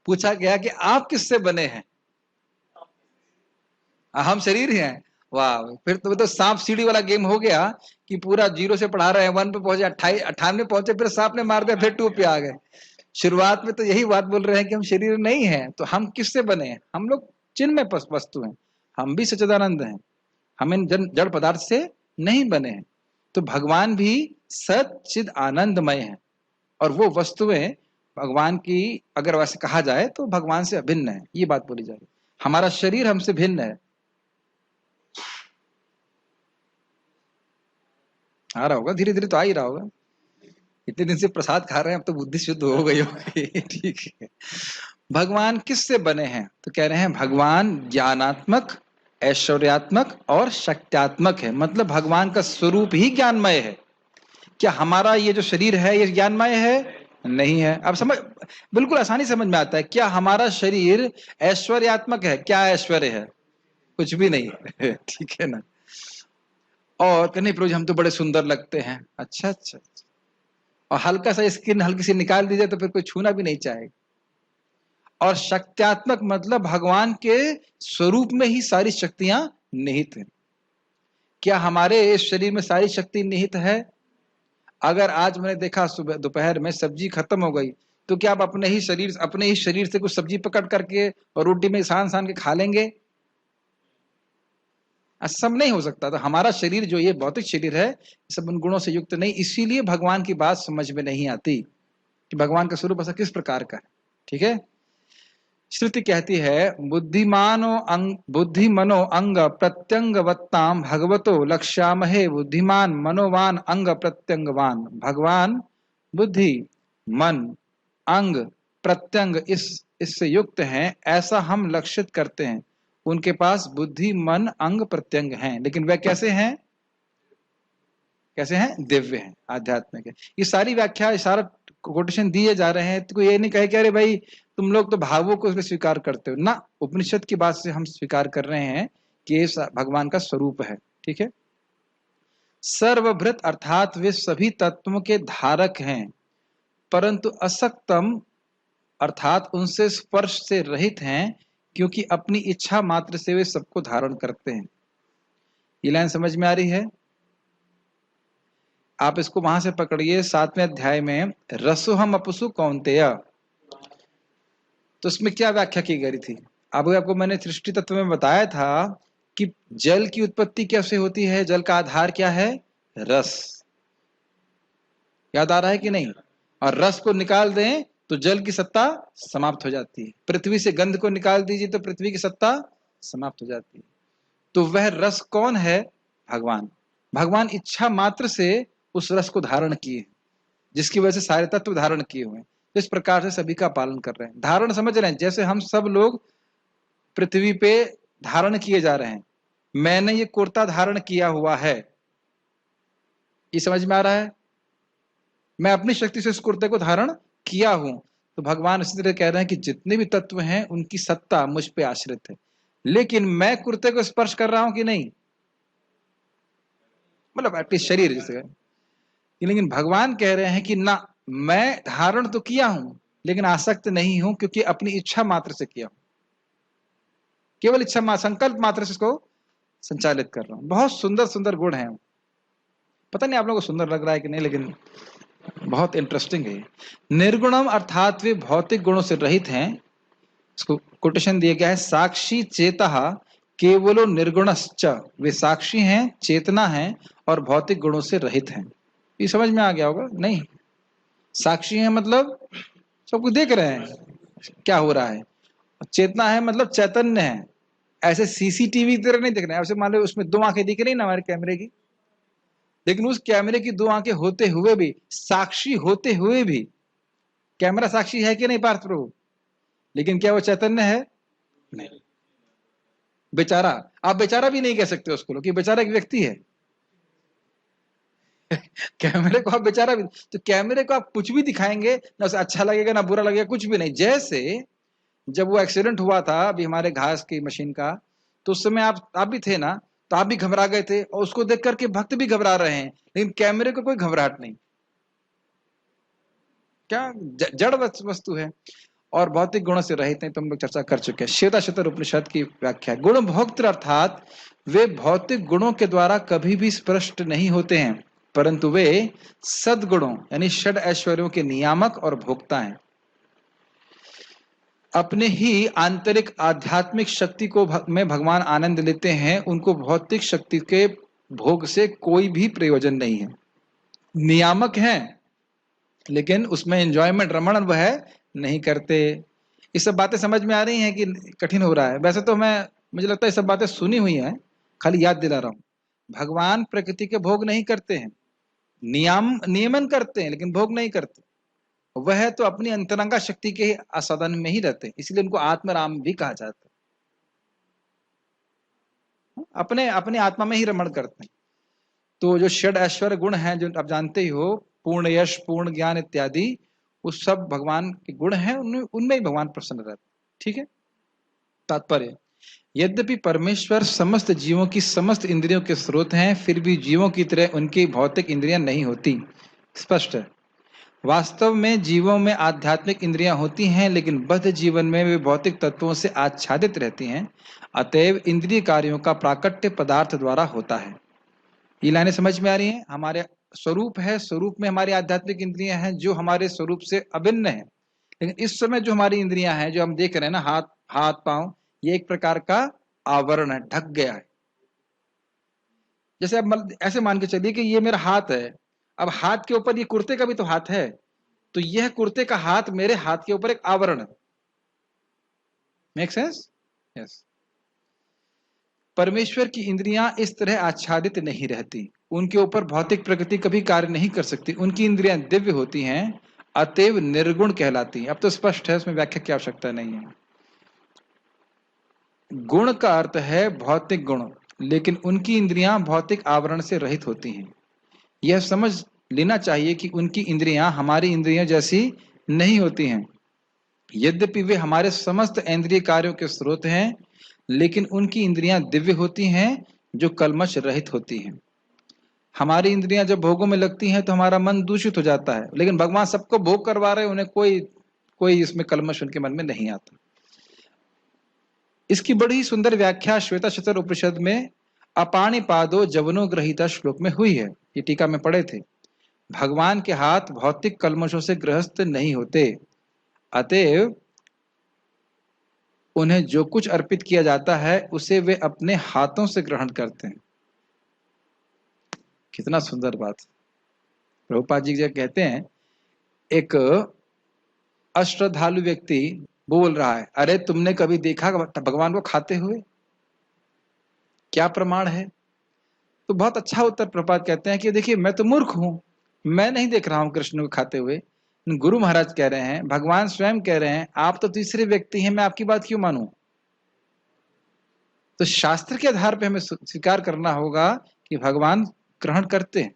पूछा गया कि आप किससे बने हैं? हम शरीर ही हैं। वाह, फिर तो सांप सीढ़ी वाला गेम हो गया कि पूरा 0 से पढ़ा रहे हैं, 1 पे पहुंचे, 98 पहुंचे, फिर सांप ने मार दिया, फिर 2 पे आ गए। शुरुआत में तो यही बात बोल रहे हैं कि हम शरीर नहीं है, तो हम किससे बने हैं? हम लोग चिन्मय वस्तु हैं, हम भी सच्चिदानंद हैं, हम इन जड़ पदार्थ से नहीं बने हैं। तो भगवान भी सच्चिद आनंदमय है, और वो वस्तुएं भगवान की अगर वैसे कहा जाए तो भगवान से अभिन्न है, ये बात बोली जा रही है। हमारा शरीर हमसे भिन्न है। आ रहा होगा, धीरे धीरे तो आ ही रहा होगा। इतने दिन से प्रसाद खा रहे हैं, अब तो बुद्धि शुद्ध हो गई होगी। ठीक है। भगवान किससे बने हैं? तो कह रहे हैं भगवान ज्ञानात्मक, ऐश्वर्यात्मक और शक्त्यात्मक है। मतलब भगवान का स्वरूप ही ज्ञानमय है। क्या हमारा ये जो शरीर है ये ज्ञानमय है? नहीं है। अब समझ, बिल्कुल आसानी समझ में आता है। क्या हमारा शरीर ऐश्वर्यात्मक है? क्या ऐश्वर्य है? कुछ भी नहीं है। ठीक है ना। और कहने प्रभु जी हम तो बड़े सुंदर लगते हैं। अच्छा अच्छा, और हल्का सा स्किन हल्की सी निकाल दीजिए तो फिर कोई छूना भी नहीं चाहेगा। और शक्त्यात्मक मतलब भगवान के स्वरूप में ही सारी शक्तियां निहित हैं। क्या हमारे इस शरीर में सारी शक्ति निहित है? अगर आज मैंने देखा सुबह दोपहर में सब्जी खत्म हो गई, तो क्या आप अपने ही शरीर से कुछ सब्जी पकड़ करके और रोटी में सान सान के खा लेंगे? सब नहीं हो सकता। तो हमारा शरीर जो ये भौतिक शरीर है, सब उन गुणों से युक्त नहीं। इसीलिए भगवान की बात समझ में नहीं आती कि भगवान का स्वरूप ऐसा किस प्रकार का है। ठीक है। श्रुति कहती है बुद्धि मनो अंग प्रत्यंगवत्ताम भगवतो लक्ष्यामहे बुद्धिमान मनोवान अंग प्रत्यंगवान। भगवान बुद्धि मन अंग प्रत्यंग इससे युक्त हैं, ऐसा हम लक्षित करते हैं। उनके पास बुद्धि मन अंग प्रत्यंग हैं, लेकिन वह कैसे हैं? कैसे हैं? दिव्य हैं, आध्यात्मिक है। ये सारी व्याख्या, ये सारा कोटेशन दिए जा रहे हैं। तो ये नहीं कहे कि अरे भाई तुम लोग तो भावों को स्वीकार करते हो ना। उपनिषद की बात से हम स्वीकार कर रहे हैं कि ये भगवान का स्वरूप है। ठीक है। सर्वभृत अर्थात वे सभी तत्वों के धारक हैं, परंतु असक्तम अर्थात उनसे स्पर्श से रहित हैं, क्योंकि अपनी इच्छा मात्र से वे सबको धारण करते हैं। ये लाइन समझ में आ रही है? आप इसको वहां से पकड़िए 7वें अध्याय में, रसोहम अपुसु कौन्तेय। तो उसमें क्या व्याख्या की गई थी? आपको मैंने सृष्टि तत्व में बताया था कि जल की उत्पत्ति कैसे होती है। जल का आधार क्या है? रस। याद आ रहा है कि नहीं? और रस को निकाल दें तो जल की सत्ता समाप्त हो जाती है। पृथ्वी से गंध को निकाल दीजिए तो पृथ्वी की सत्ता समाप्त हो जाती है। तो वह रस कौन है? भगवान। भगवान इच्छा मात्र से उस रस को धारण किए, जिसकी वजह से सारे तत्व धारण किए हुए हैं। तो इस प्रकार से सभी का पालन कर रहे हैं। धारण समझ रहे हैं? जैसे हम सब लोग पृथ्वी पे धारण किए जा रहे हैं। मैंने ये कुर्ता धारण किया हुआ है, ये समझ में आ रहा है? मैं अपनी शक्ति से इस कुर्ते को धारण किया हूं। तो भगवान इसी तरह कह रहे हैं कि जितने भी तत्व हैं उनकी सत्ता मुझ पे आश्रित है, लेकिन मैं कुर्ते को स्पर्श कर रहा हूं कि नहीं? मतलब एटलीस्ट शरीर जैसे। लेकिन भगवान कह रहे हैं कि ना, मैं धारण तो किया हूं लेकिन आसक्त नहीं हूं, क्योंकि अपनी इच्छा मात्र से किया हूं। केवल इच्छा संकल्प मात्र से इसको संचालित कर रहा हूं। बहुत सुंदर सुंदर गुण हैं। पता नहीं आप लोगों को सुंदर लग रहा है कि नहीं, लेकिन बहुत इंटरेस्टिंग है। निर्गुणम अर्थात वे भौतिक गुणों से रहित हैं। इसको कोटेशन दिया गया है, साक्षी चेतः केवलो निर्गुणश्च। वे साक्षी हैं, चेतना है और भौतिक गुणों से रहित हैं। ये समझ में आ गया होगा? नहीं, साक्षी है मतलब सब कुछ देख रहे हैं क्या हो रहा है। चेतना है मतलब चैतन्य है। ऐसे सीसीटीवी की तरह नहीं दिख रहे हैं। ऐसे मान लो उसमें 2 आंखें दिख रही ना हमारे कैमरे की, लेकिन उस कैमरे की 2 आंखें होते हुए भी, साक्षी होते हुए भी, कैमरा साक्षी है कि नहीं पार्थ प्रभु? लेकिन क्या वो चैतन्य है? नहीं। बेचारा, आप बेचारा भी नहीं कह सकते उसको, क्योंकि बेचारा एक व्यक्ति है। कैमरे को आप बेचारा भी, तो कैमरे को आप कुछ भी दिखाएंगे ना, उसे अच्छा लगेगा ना बुरा लगेगा, कुछ भी नहीं। जैसे जब वो एक्सीडेंट हुआ था अभी हमारे घास की मशीन का, तो उस समय आप भी थे ना, तो आप भी घबरा गए थे, और उसको देख करके भक्त भी घबरा रहे हैं, लेकिन कैमरे को कोई घबराहट नहीं। क्या जड़ वस्तु है और भौतिक गुणों से रहित हैं। तो हम लोग चर्चा कर चुके हैं। श्वेताश्वतर उपनिषद की व्याख्या, गुण भोक्तृ अर्थात वे भौतिक गुणों के द्वारा कभी भी स्पष्ट नहीं होते हैं, परंतु वे सद्गुणों यानी षड ऐश्वर्यों के नियामक और भोक्ता हैं। अपने ही आंतरिक आध्यात्मिक शक्ति को में भगवान आनंद लेते हैं, उनको भौतिक शक्ति के भोग से कोई भी प्रयोजन नहीं है। नियामक हैं लेकिन उसमें एंजॉयमेंट, रमण वह नहीं करते। ये सब बातें समझ में आ रही हैं कि कठिन हो रहा है? वैसे तो मुझे लगता है ये सब बातें सुनी हुई हैं, खाली याद दिला रहा हूं। भगवान प्रकृति के भोग नहीं करते हैं, नियमन करते हैं लेकिन भोग नहीं करते। वह तो अपनी अंतरंगा शक्ति के आस्वादन में ही रहते हैं, इसलिए उनको आत्मराम भी कहा जाता है। अपने अपने आत्मा में ही रमण करते हैं। तो जो षड ऐश्वर्य गुण हैं, जो आप जानते ही हो, पूर्ण यश, पूर्ण ज्ञान इत्यादि, वो सब भगवान के गुण हैं, उनमें ही भगवान प्रसन्न रहते हैं। ठीक है। तात्पर्य, यद्यपि परमेश्वर समस्त जीवों की समस्त इंद्रियों के स्रोत हैं, फिर भी जीवों की तरह उनकी भौतिक इंद्रियां नहीं होती। स्पष्ट है। वास्तव में जीवों में आध्यात्मिक इंद्रियां होती हैं, लेकिन बद्ध जीवन में वे भौतिक तत्वों से आच्छादित रहती हैं। अतएव इंद्रिय कार्यों का प्राकट्य पदार्थ द्वारा होता है। ये लाइनें समझ में आ रही हैं? हमारे स्वरूप है, स्वरूप में हमारी आध्यात्मिक इंद्रियां हैं जो हमारे स्वरूप से अभिन्न है। लेकिन इस समय जो हमारी इंद्रियां हैं, जो हम देख रहे हैं ना, हाथ पांव, ये एक प्रकार का आवरण है, ढक गया है। जैसे अब ऐसे मान के चलिए कि ये मेरा हाथ है, अब हाथ के ऊपर ये कुर्ते का भी तो हाथ है, तो यह कुर्ते का हाथ मेरे हाथ के ऊपर एक आवरण है। Make sense? यस। परमेश्वर की इंद्रियां इस तरह आच्छादित नहीं रहती, उनके ऊपर भौतिक प्रकृति कभी कार्य नहीं कर सकती। उनकी इंद्रियां दिव्य होती हैं, अतएव निर्गुण कहलाती हैं। अब तो स्पष्ट है, उसमें व्याख्या की आवश्यकता नहीं है। गुण का अर्थ है भौतिक गुण, लेकिन उनकी इंद्रियां भौतिक आवरण से रहित होती हैं। यह समझ लेना चाहिए कि उनकी इंद्रियां हमारी इंद्रियों जैसी नहीं होती हैं। यद्यपि वे हमारे समस्त इंद्रिय कार्यों के स्रोत हैं, लेकिन उनकी इंद्रियां दिव्य होती हैं जो कलमश रहित होती हैं। हमारी इंद्रियां जब भोगों में लगती हैं तो हमारा मन दूषित हो जाता है, लेकिन भगवान सबको भोग करवा रहे हैं, उन्हें कोई इसमें कलमश उनके मन में नहीं आता। इसकी बड़ी सुंदर व्याख्या श्वेताश्वतर उपनिषद में अपाणिपादो जवनो ग्रहीता श्लोक में हुई है। ये टीका में पढ़े थे। भगवान के हाथ भौतिक कलमशों से ग्रस्त नहीं होते, अतएव उन्हें जो कुछ अर्पित किया जाता है उसे वे अपने हाथों से ग्रहण करते हैं। कितना सुंदर बात। प्रभुपाद जी जब कहते हैं, एक अश्रद्धालु व्यक्ति बोल रहा है, अरे तुमने कभी देखा भगवान को खाते हुए? क्या प्रमाण है? तो बहुत अच्छा उत्तर प्रभुपाद कहते हैं कि देखिए, मैं तो मूर्ख हूं, मैं नहीं देख रहा हूं कृष्ण को खाते हुए। गुरु महाराज कह रहे हैं, भगवान स्वयं कह रहे हैं, आप तो तीसरे व्यक्ति हैं, मैं आपकी बात क्यों मानूं? तो शास्त्र के आधार पे हमें स्वीकार करना होगा कि भगवान ग्रहण करते हैं।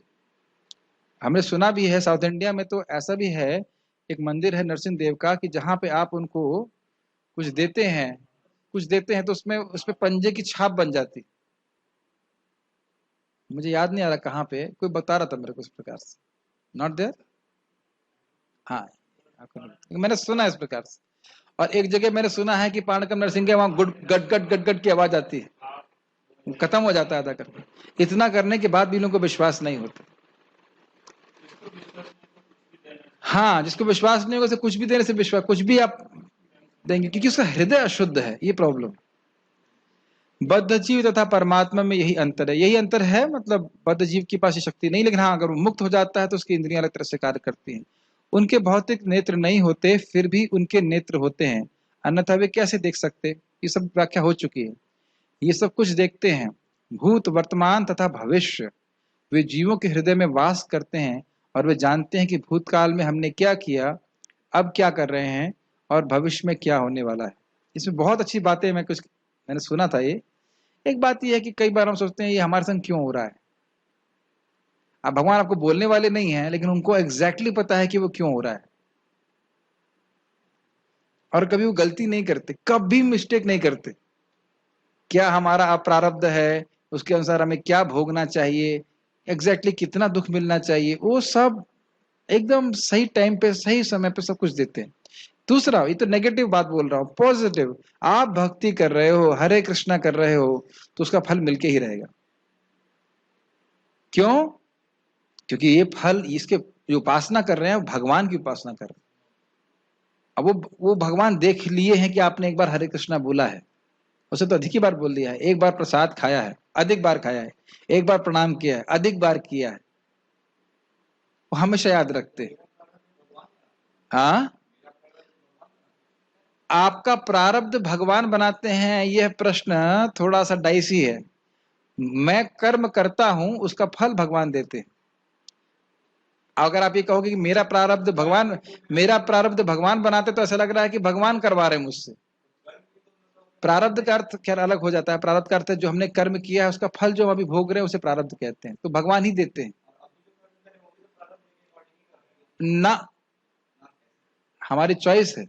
हमने सुना भी है, साउथ इंडिया में तो ऐसा भी है, एक मंदिर है नरसिंह देव का, कि जहां पे आप उनको कुछ देते हैं तो उसमें पंजे की छाप बन जाती। मुझे याद नहीं आ रहा कहाँ पे, कोई बता रहा था मेरे को इस प्रकार से। Not there? हाँ, मैंने सुना इस प्रकार से। और एक जगह मैंने सुना है कि पाणकम नरसिंह के वहां गट गट गट गट की आवाज आती है, खत्म हो जाता है अदा करके। इतना करने के बाद भी लोगों को विश्वास नहीं होता। हाँ, जिसको विश्वास नहीं होगा उसे कुछ भी देने से विश्वास, कुछ भी आप देंगे, क्योंकि उसका हृदय अशुद्ध है। ये प्रॉब्लम। बद्ध जीव तथा परमात्मा में यही अंतर है। यही अंतर है, मतलब बद्ध जीव के पास ये शक्ति नहीं, लेकिन हाँ, अगर वो मुक्त हो जाता है तो उसकी इंद्रियां अलग तरह से कार्य करती हैं। उनके भौतिक नेत्र नहीं होते, फिर भी उनके नेत्र होते हैं, अन्यथा वे कैसे देख सकते? ये सब व्याख्या हो चुकी है। ये सब कुछ देखते हैं, भूत, वर्तमान तथा भविष्य। वे जीवों के हृदय में वास करते हैं और वे जानते हैं कि भूतकाल में हमने क्या किया, अब क्या कर रहे हैं और भविष्य में क्या होने वाला है। इसमें बहुत अच्छी बातें मैंने सुना था। ये एक बात यह है कि कई बार हम सोचते हैं ये हमारे संग क्यों हो रहा है। अब भगवान आपको बोलने वाले नहीं है, लेकिन उनको एग्जैक्टली पता है कि वो क्यों हो रहा है। और कभी वो गलती नहीं करते, कभी मिस्टेक नहीं करते। क्या हमारा अप्रारब्ध है, उसके अनुसार हमें क्या भोगना चाहिए, एग्जैक्टली कितना दुख मिलना चाहिए, वो सब एकदम सही टाइम पे, सही समय पे सब कुछ देते हैं। दूसरा, ये तो नेगेटिव बात बोल रहा हूं, पॉजिटिव, आप भक्ति कर रहे हो, हरे कृष्णा कर रहे हो, तो उसका फल मिलके ही रहेगा। क्यों? क्योंकि ये फल, इसके जो उपासना कर रहे हैं, भगवान की उपासना कर रहे हैं। अब वो भगवान देख लिए हैं कि आपने एक बार हरे कृष्णा बोला है, उसे तो अधिक ही बार बोल दिया है, एक बार प्रसाद खाया है, अधिक बार खाया है, एक बार प्रणाम किया है, अधिक बार किया है, वो हमेशा याद रखते हैं। हाँ, आपका प्रारब्ध भगवान बनाते हैं, यह प्रश्न थोड़ा सा डाइसी है। मैं कर्म करता हूं, उसका फल भगवान देते हैं। अगर आप ये कहोगे कि मेरा प्रारब्ध भगवान बनाते, तो ऐसा लग रहा है कि भगवान करवा रहे हैं मुझसे। प्रारब्ध का अर्थ क्या अलग हो जाता है। प्रारब्ध का अर्थ है जो हमने कर्म किया है उसका फल जो हम अभी भोग रहे हैं उसे प्रारब्ध कहते हैं, तो भगवान ही देते हैं ना, हमारी चॉइस है।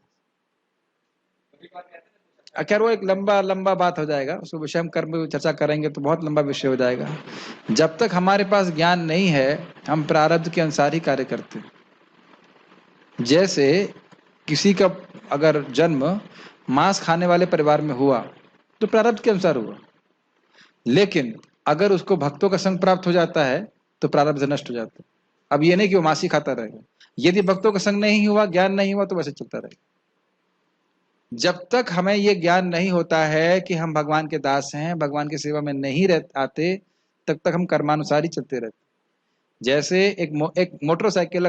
खैर वो एक लंबा बात हो जाएगा, उसको विषय हम कर्म में चर्चा करेंगे तो बहुत लंबा विषय हो जाएगा। जब तक हमारे पास ज्ञान नहीं है हम प्रारब्ध के अनुसार ही कार्य करते हैं। जैसे किसी का अगर जन्म मांस खाने वाले परिवार में हुआ तो प्रारब्ध के अनुसार हुआ, लेकिन अगर उसको भक्तों का संग प्राप्त हो जाता है तो प्रारब्ध नष्ट हो जाता है। अब ये नहीं कि वो मांस ही खाता रहेगा, यदि भक्तों का संग नहीं हुआ, ज्ञान नहीं हुआ, तो वैसे चलता रहेगा। जब तक हमें ये ज्ञान नहीं होता है कि हम भगवान के दास हैं, भगवान की सेवा में नहीं आते, तब तक हम कर्मानुसार ही चलते रहते। जैसे एक मोटरसाइकिल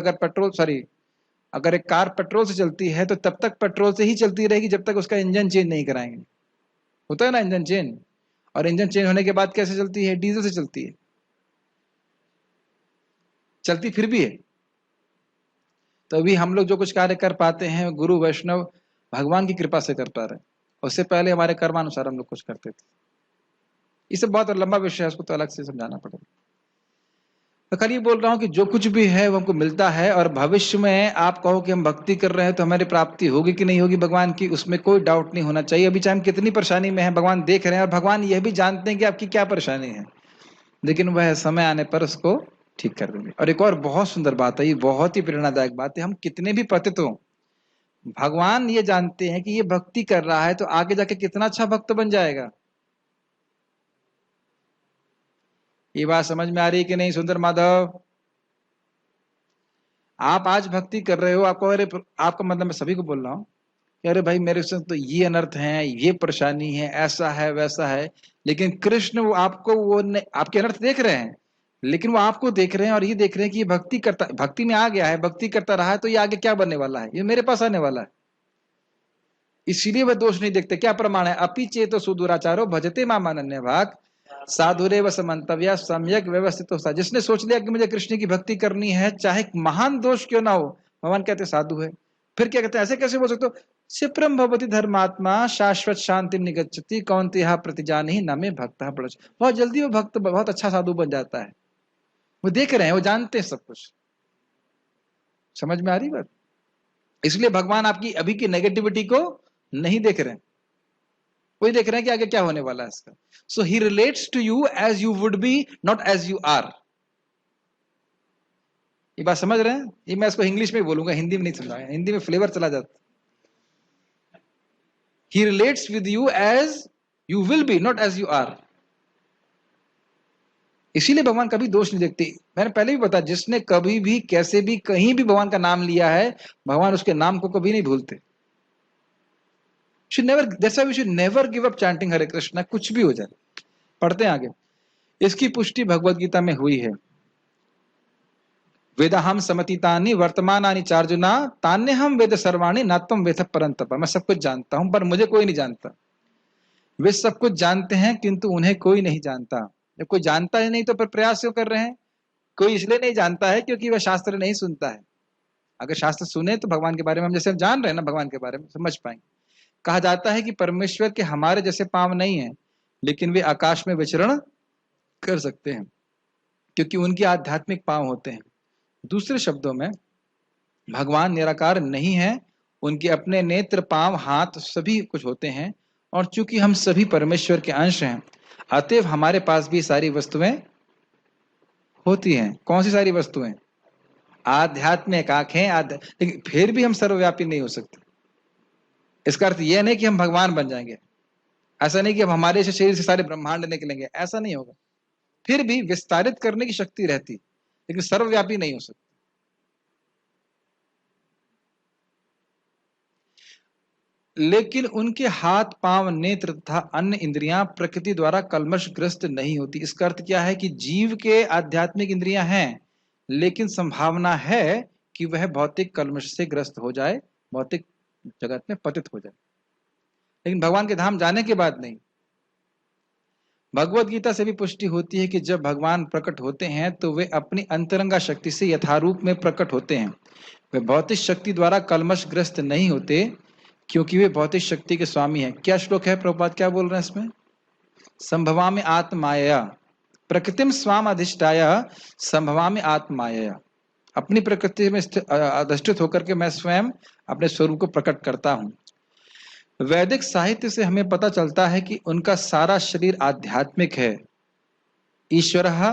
अगर एक कार पेट्रोल से चलती है तो तब तक पेट्रोल से ही चलती रहेगी जब तक उसका इंजन चेंज नहीं कराएंगे। होता है ना इंजन चेंज, और इंजन चेंज होने के बाद कैसे चलती है? डीजल से चलती है, चलती फिर भी है। तो अभी हम लोग जो कुछ कार्य कर पाते हैं गुरु वैष्णव भगवान की कृपा से कर पा रहे हैं, उससे पहले हमारे कर्मानुसार हम लोग कुछ करते थे। इसे बहुत लंबा विषय है, उसको तो अलग से समझाना पड़ेगा। तो खाली ये बोल रहा हूं कि जो कुछ भी है वो हमको मिलता है, और भविष्य में आप कहो कि हम भक्ति कर रहे हैं तो हमारी प्राप्ति होगी कि नहीं होगी भगवान की, उसमें कोई डाउट नहीं होना चाहिए। अभी चाहे हम कितनी परेशानी में हैं, भगवान देख रहे हैं, और भगवान यह भी जानते हैं कि आपकी क्या परेशानी है, लेकिन वह समय आने पर उसको ठीक कर देंगे। और एक और बहुत सुंदर बात है, ये बहुत ही प्रेरणादायक बात है, हम कितने भी पतित हो, भगवान ये जानते हैं कि ये भक्ति कर रहा है तो आगे जाके कितना अच्छा भक्त बन जाएगा। ये बात समझ में आ रही है कि नहीं सुंदर माधव? आप आज भक्ति कर रहे हो, आपको आपका मतलब मैं सभी को बोल रहा हूं कि अरे भाई मेरे से तो ये अनर्थ है, ये परेशानी है, ऐसा है वैसा है, लेकिन कृष्ण वो आपको आपके अनर्थ देख रहे हैं, लेकिन वो आपको देख रहे हैं और ये देख रहे हैं कि ये भक्ति में आ गया है, भक्ति करता रहा है, तो ये आगे क्या बनने वाला है, ये मेरे पास आने वाला है। इसीलिए वह दोष नहीं देखते। क्या प्रमाण है? अपि चेतो सुदुराचारो भजते माम अनन्य भाग साधुरेव समन्तव्य सम्यक व्यवस्थित हो। जिसने सोच लिया कि मुझे कृष्ण की भक्ति करनी है, चाहे महान दोष क्यों ना हो, भगवान कहते साधु है। फिर क्या कहते हैं? ऐसे कैसे बोल सकते हो? क्षिप्रम भवति धर्मात्मा शाश्वत शांति निगच्छति कौन्तेह प्रतिजानि न मे भक्तः प्रणश्य। बहुत जल्दी वो भक्त बहुत अच्छा साधु बन जाता है। वो देख रहे हैं, वो जानते हैं सब कुछ। समझ में आ रही बात? इसलिए भगवान आपकी अभी की नेगेटिविटी को नहीं देख रहे हैं, वही देख रहे हैं कि आगे क्या होने वाला है इसका। So he relates to you as you would be, not as you are. ये बात समझ रहे हैं? ये मैं इसको इंग्लिश में बोलूंगा, हिंदी में नहीं समझाऊंगा, हिंदी में फ्लेवर चला जाता। He relates with you as you will be, not as you are. इसीलिए भगवान कभी दोष नहीं देखते। मैंने पहले भी बताया, जिसने कभी भी कैसे भी कहीं भी भगवान का नाम लिया है, भगवान उसके नाम को कभी नहीं भूलते। That's why we should never give up chanting हरे कृष्णा, कुछ भी हो जाए। पढ़ते हैं आगे। इसकी पुष्टि भगवत गीता में हुई है। वेदाहम समतीतानि वर्तमानानि चार्जुना तान्यहम वेद सर्वाणि नात्वम वेद परंतप। मैं सब कुछ जानता हूं पर मुझे कोई नहीं जानता। वे सब कुछ जानते हैं किंतु उन्हें कोई नहीं जानता। जब कोई जानता ही नहीं तो फिर प्रयास क्यों कर रहे हैं? कोई इसलिए नहीं जानता है क्योंकि वह शास्त्र नहीं सुनता है। अगर शास्त्र सुने तो भगवान के बारे में हम जैसे हम जान रहे हैं ना, भगवान के बारे में समझ पाएंगे। कहा जाता है कि परमेश्वर के हमारे जैसे पांव नहीं है, लेकिन वे आकाश में विचरण कर सकते हैं क्योंकि उनके आध्यात्मिक पांव होते हैं। दूसरे शब्दों में भगवान निराकार नहीं है, उनके अपने नेत्र, पांव, हाथ सभी कुछ होते हैं, और चूंकि हम सभी परमेश्वर के अंश हैं, अतएव हमारे पास भी सारी वस्तुएं होती हैं। कौन सी सारी वस्तुएं? आध्यात्मिक आंखें, लेकिन फिर भी हम सर्वव्यापी नहीं हो सकते। इसका अर्थ यह नहीं कि हम भगवान बन जाएंगे, ऐसा नहीं कि अब हमारे शरीर से सारे ब्रह्मांड निकलेंगे, ऐसा नहीं होगा। फिर भी विस्तारित करने की शक्ति रहती, लेकिन सर्वव्यापी नहीं हो सकती। लेकिन उनके हाथ पांव नेत्र तथा अन्य इंद्रियां प्रकृति द्वारा कल्मशग्रस्त नहीं होती। इसका अर्थ क्या है कि जीव के आध्यात्मिक इंद्रियां हैं, लेकिन संभावना है कि वह भौतिक कल्मश से ग्रस्त हो जाए, भौतिक जगत में पतित हो जाए, लेकिन भगवान के धाम जाने के बाद नहीं। भगवत गीता से भी पुष्टि होती है कि जब भगवान प्रकट होते हैं तो वे अपनी अंतरंगा शक्ति से यथारूप में प्रकट होते हैं। वे भौतिक शक्ति द्वारा कल्मशग्रस्त नहीं होते, क्योंकि वे भौतिक शक्ति के स्वामी हैं। क्या श्लोक है प्रभुपाद, क्या बोल रहे हैं इसमें? संभवामि आत्माया प्रकृतिम स्वाम अधिष्ठाय संभवामि आत्माया। अपनी प्रकृति में अधिष्ठित होकर के मैं स्वयं अपने स्वरूप को प्रकट करता हूं। वैदिक साहित्य से हमें पता चलता है कि उनका सारा शरीर आध्यात्मिक है। ईश्वरः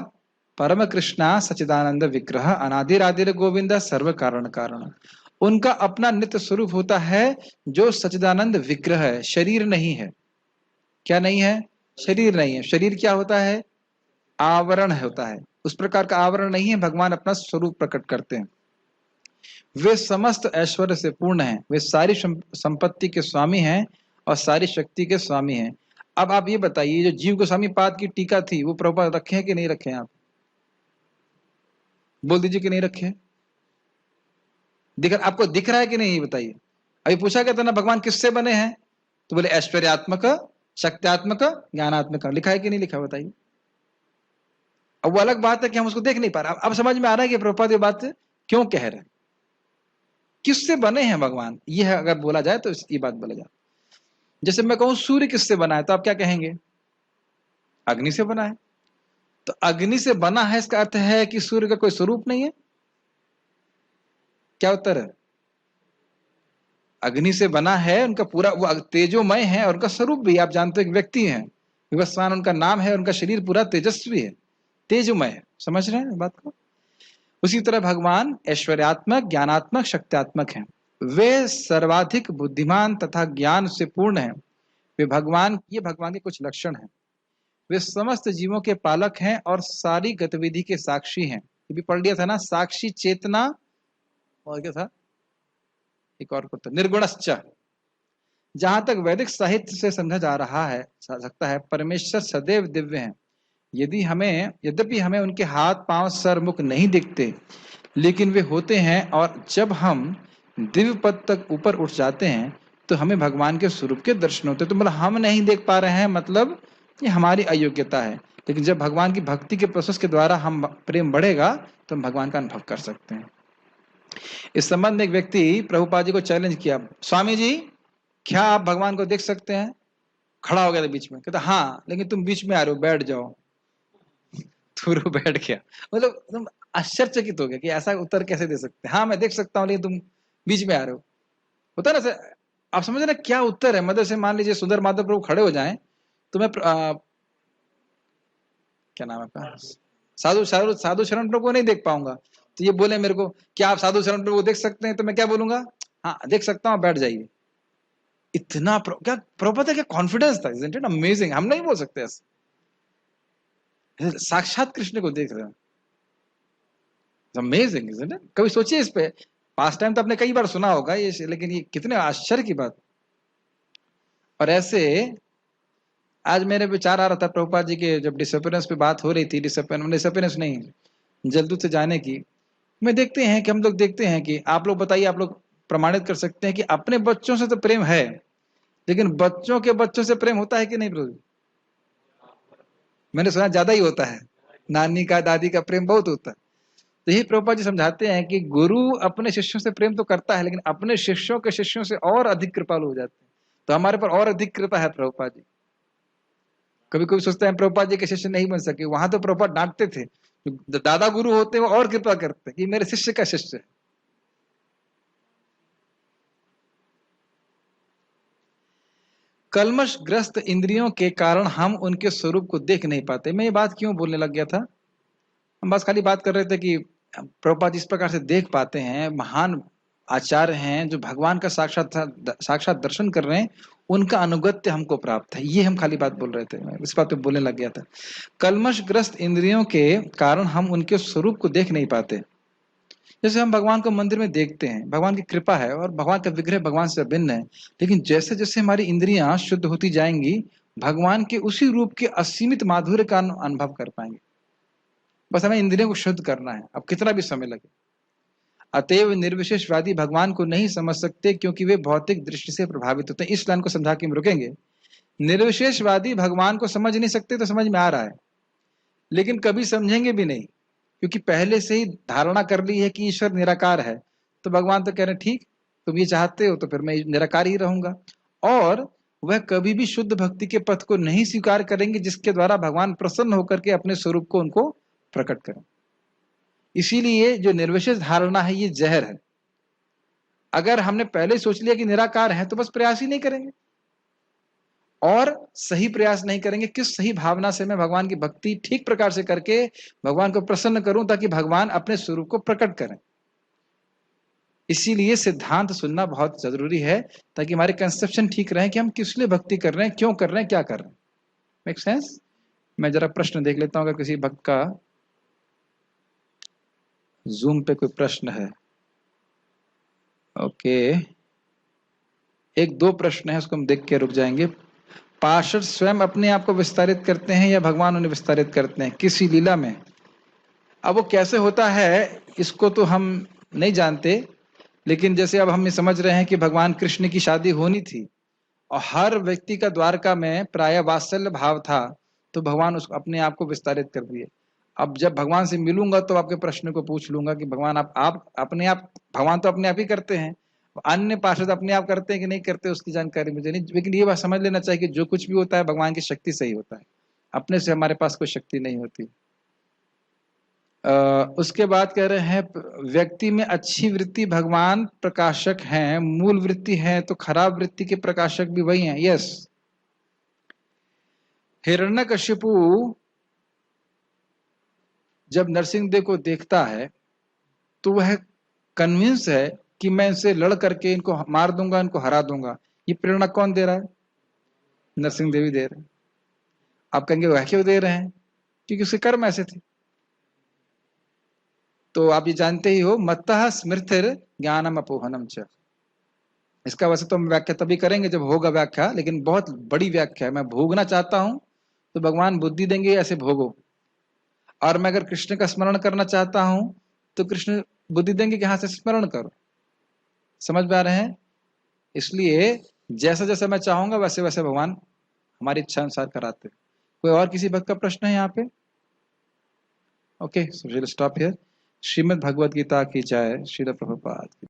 परम कृष्णा सच्चिदानंद विग्रह अनादिरादिर गोविंद सर्व कारण कारण। उनका अपना नित्य स्वरूप होता है जो सच्चिदानंद विग्रह है, शरीर नहीं है। क्या नहीं है? शरीर नहीं है। शरीर क्या होता है? आवरण होता है। उस प्रकार का आवरण नहीं है, भगवान अपना स्वरूप प्रकट करते हैं। वे समस्त ऐश्वर्य से पूर्ण हैं, वे सारी संपत्ति के स्वामी हैं और सारी शक्ति के स्वामी हैं। अब आप ये बताइए, जो जीव गोस्वामी पाद की टीका थी वो प्रभुपाद रखे हैं कि नहीं रखे हैं? आप बोल दीजिए कि नहीं रखे। आपको दिख रहा है कि नहीं, ये बताइए। अभी पूछा गया था ना भगवान किससे बने हैं, तो बोले ऐश्वर्यात्मक, शक्त्यात्मक, ज्ञानात्मक। लिखा है कि नहीं लिखा, बताइए। अब वो अलग बात है कि हम उसको देख नहीं पा रहे। अब समझ में आ रहा है कि प्रभुपाद ये बात क्यों कह रहे हैं, किससे बने हैं भगवान। ये अगर बोला जाए तो ये बात बोला जाए। जैसे मैं कहूं सूर्य किससे बना है, तो आप क्या कहेंगे? अग्नि से बना है। तो अग्नि से बना है, इसका अर्थ है कि सूर्य का कोई स्वरूप नहीं है? क्या उत्तर है? अग्नि से बना है, उनका पूरा वो तेजोमय है और उनका स्वरूप भी आप जानते हो, एक व्यक्ति है, विवस्वान उनका नाम है, उनका शरीर पूरा तेजस्वी है, तेजोमय है। समझ रहे हैं बात को? उसी तरह भगवान ऐश्वर्यात्मक, ज्ञानात्मक, शक्त्यात्मक हैं। वे सर्वाधिक बुद्धिमान तथा ज्ञान से पूर्ण हैं। वे भगवान, ये भगवान के कुछ लक्षण हैं। वे समस्त जीवों के पालक हैं और सारी गतिविधि के साक्षी हैं। ये भी पढ़ लिया था ना, साक्षी, चेतना, और क्या था एक और तो निर्गुणश्च। जहां तक वैदिक साहित्य से समझा जा रहा है सकता है, परमेश्वर सदैव दिव्य हैं। यद्यपि हमें उनके हाथ पांव सर मुख नहीं दिखते, लेकिन वे होते हैं। और जब हम दिव्य पद तक ऊपर उठ जाते हैं तो हमें भगवान के स्वरूप के दर्शन होते हैं। तो मतलब हम नहीं देख पा रहे हैं, मतलब ये हमारी अयोग्यता है। लेकिन जब भगवान की भक्ति के प्रोसेस के द्वारा हम प्रेम बढ़ेगा तो हम भगवान का अनुभव कर सकते हैं। इस संबंध में एक व्यक्ति प्रभुपाद जी को चैलेंज किया, स्वामी जी क्या आप भगवान को देख सकते हैं? खड़ा हो गया था बीच में, कहता हाँ, लेकिन तुम बीच में आ रहे हो, बैठ जाओ। थूरू बैठ गया। मतलब तुम आश्चर्यचकित हो गया कि ऐसा उत्तर कैसे दे सकते हैं। हाँ मैं देख सकता हूँ, लेकिन तुम बीच में आ रहे हो। होता ना सर, आप समझ रहे क्या उत्तर है? मतलब से मान लीजिए सुंदर माधव प्रभु खड़े हो जाएं तो मैं क्या नाम है आपका, साधु शरण प्रभु को नहीं देख पाऊंगा। तो ये बोले मेरे को, क्या आप साधु शरण प्रभु को देख सकते हैं? तो मैं क्या बोलूंगा? हाँ देख सकता हूँ, बैठ जाइए। इतना क्या प्रभुपाद क्या कॉन्फिडेंस था, isn't it amazing? हम नहीं बोल सकते ऐसे, साक्षात कृष्ण को देख रहे हैं। Amazing, isn't it? कभी सोचिए इस पे। पास्ट टाइम तो आपने कई बार सुना होगा ये, लेकिन ये कितने आश्चर्य की बात। और ऐसे आज मेरे विचार आ रहा था प्रभुपाद जी के, जब डिसअपियरेंस पे बात हो रही थी, डिसअपियरेंस नहीं, जलदूत से जाने की। मैं देखते हैं कि हम लोग देखते हैं कि आप लोग बताइए, आप लोग प्रमाणित कर सकते हैं कि अपने बच्चों से तो प्रेम है, लेकिन बच्चों के बच्चों से प्रेम होता है कि नहीं प्रभु? मैंने सुना ज्यादा ही होता है। नानी का, दादी का प्रेम बहुत होता है। तो यही प्रभुपाद जी समझाते हैं कि गुरु अपने शिष्यों से प्रेम तो करता है, लेकिन अपने शिष्यों के शिष्यों से और अधिक कृपालु हो जाते हैं। तो हमारे पर और अधिक कृपा है प्रभुपाद जी। कभी कभी सोचते हैं प्रभुपाद जी के शिष्य नहीं बन सके, वहां तो प्रभुपाद डांटते थे। दादा गुरु होते वो और कृपा करते कि मेरे शिष्य का शिष्य है। कल्मशग्रस्त इंद्रियों के कारण हम उनके स्वरूप को देख नहीं पाते। मैं ये बात क्यों बोलने लग गया था? हम बस खाली बात कर रहे थे कि प्रभुपाद इस प्रकार से देख पाते हैं, महान आचार्य हैं जो भगवान का साक्षात दर्शन कर रहे हैं, उनका अनुगत्य हमको प्राप्त है। ये हम खाली बात बोल रहे थे, इस बात पे बोलने लग गया था। कल्मशग्रस्त इंद्रियों के कारण हम उनके स्वरूप को देख नहीं पाते। जैसे हम भगवान को मंदिर में देखते हैं, भगवान की कृपा है और भगवान का विग्रह भगवान से भिन्न है, लेकिन जैसे जैसे हमारी इंद्रियां शुद्ध होती जाएंगी भगवान के उसी रूप के असीमित माधुर्य का अनुभव कर पाएंगे। बस हमें इंद्रियों को शुद्ध करना है, अब कितना भी समय लगे। अतएव निर्विशेषवादी भगवान को नहीं समझ सकते क्योंकि वे भौतिक दृष्टि से प्रभावित होते हैं। इस लाइन को समझा के हम रुकेंगे। निर्विशेषवादी भगवान को समझ नहीं सकते तो समझ में आ रहा है, लेकिन कभी समझेंगे भी नहीं, क्योंकि पहले से ही धारणा कर ली है कि ईश्वर निराकार है। तो भगवान तो कह रहे हैं ठीक, तुम ये चाहते हो तो फिर मैं निराकार ही रहूंगा। और वह कभी भी शुद्ध भक्ति के पथ को नहीं स्वीकार करेंगे जिसके द्वारा भगवान प्रसन्न होकर के अपने स्वरूप को उनको प्रकट करें। इसीलिए जो निर्विशेष धारणा है ये जहर है। अगर हमने पहले सोच लिया कि निराकार है तो बस प्रयास ही नहीं करेंगे और सही प्रयास नहीं करेंगे। किस सही भावना से मैं भगवान की भक्ति ठीक प्रकार से करके भगवान को प्रसन्न करूं ताकि भगवान अपने स्वरूप को प्रकट करें। इसीलिए सिद्धांत सुनना बहुत जरूरी है ताकि हमारे कंसेप्शन ठीक रहे कि हम किस लिए भक्ति कर रहे हैं, क्यों कर रहे हैं, क्या कर रहे हैं। Make sense? मैं जरा प्रश्न देख लेता हूं अगर किसी भक्त का जूम पे कोई प्रश्न है। ओके, एक दो प्रश्न है, उसको हम देख के रुक जाएंगे। पार्षद स्वयं अपने आप को विस्तारित करते हैं या भगवान उन्हें विस्तारित करते हैं किसी लीला में? अब वो कैसे होता है इसको तो हम नहीं जानते, लेकिन जैसे अब हम समझ रहे हैं कि भगवान कृष्ण की शादी होनी थी और हर व्यक्ति का द्वारका में प्राय वात्सल्य भाव था, तो भगवान उसको अपने आप को विस्तारित कर दिए। अब जब भगवान से मिलूंगा तो आपके प्रश्न को पूछ लूंगा कि भगवान आप अपने आप, भगवान तो अपने आप ही करते हैं, अन्य पार्षद अपने आप करते हैं कि नहीं करते उसकी जानकारी मुझे नहीं, लेकिन ये बात समझ लेना चाहिए कि जो कुछ भी होता है भगवान की शक्ति से ही होता है, अपने से हमारे पास कोई शक्ति नहीं होती। उसके बाद कह रहे हैं व्यक्ति में अच्छी वृत्ति भगवान प्रकाशक हैं, मूल वृत्ति है तो खराब वृत्ति के प्रकाशक भी वही हैं। यस, हिरण्यकशिपु जब नरसिंहदेव को देखता है तो वह कन्विंस है कि मैं इनसे लड़ करके इनको मार दूंगा, इनको हरा दूंगा। ये प्रेरणा कौन दे रहा है? नरसिंहदेव ही दे रहे हैं। आप कहेंगे वह क्यों दे रहे हैं? क्योंकि उसके कर्म ऐसे थे। तो आप ये जानते ही हो, मत्तः स्मृतिर ज्ञानम अपोहनम च। इसका वैसे तो हम व्याख्या तभी करेंगे जब होगा व्याख्या, लेकिन बहुत बड़ी व्याख्या है। मैं भोगना चाहता हूं तो भगवान बुद्धि देंगे ऐसे भोगो, और मैं अगर कृष्ण का स्मरण करना चाहता हूं तो कृष्ण बुद्धि देंगे कि हाँ से स्मरण करो। समझ में आ रहे हैं? इसलिए जैसा जैसा मैं चाहूंगा वैसे वैसे भगवान हमारी इच्छा अनुसार कराते। कोई और किसी भक्त का प्रश्न है यहाँ पे? Okay, so will stop here. Shrimad Bhagavad Gita की जय। श्रील प्रभुपाद की।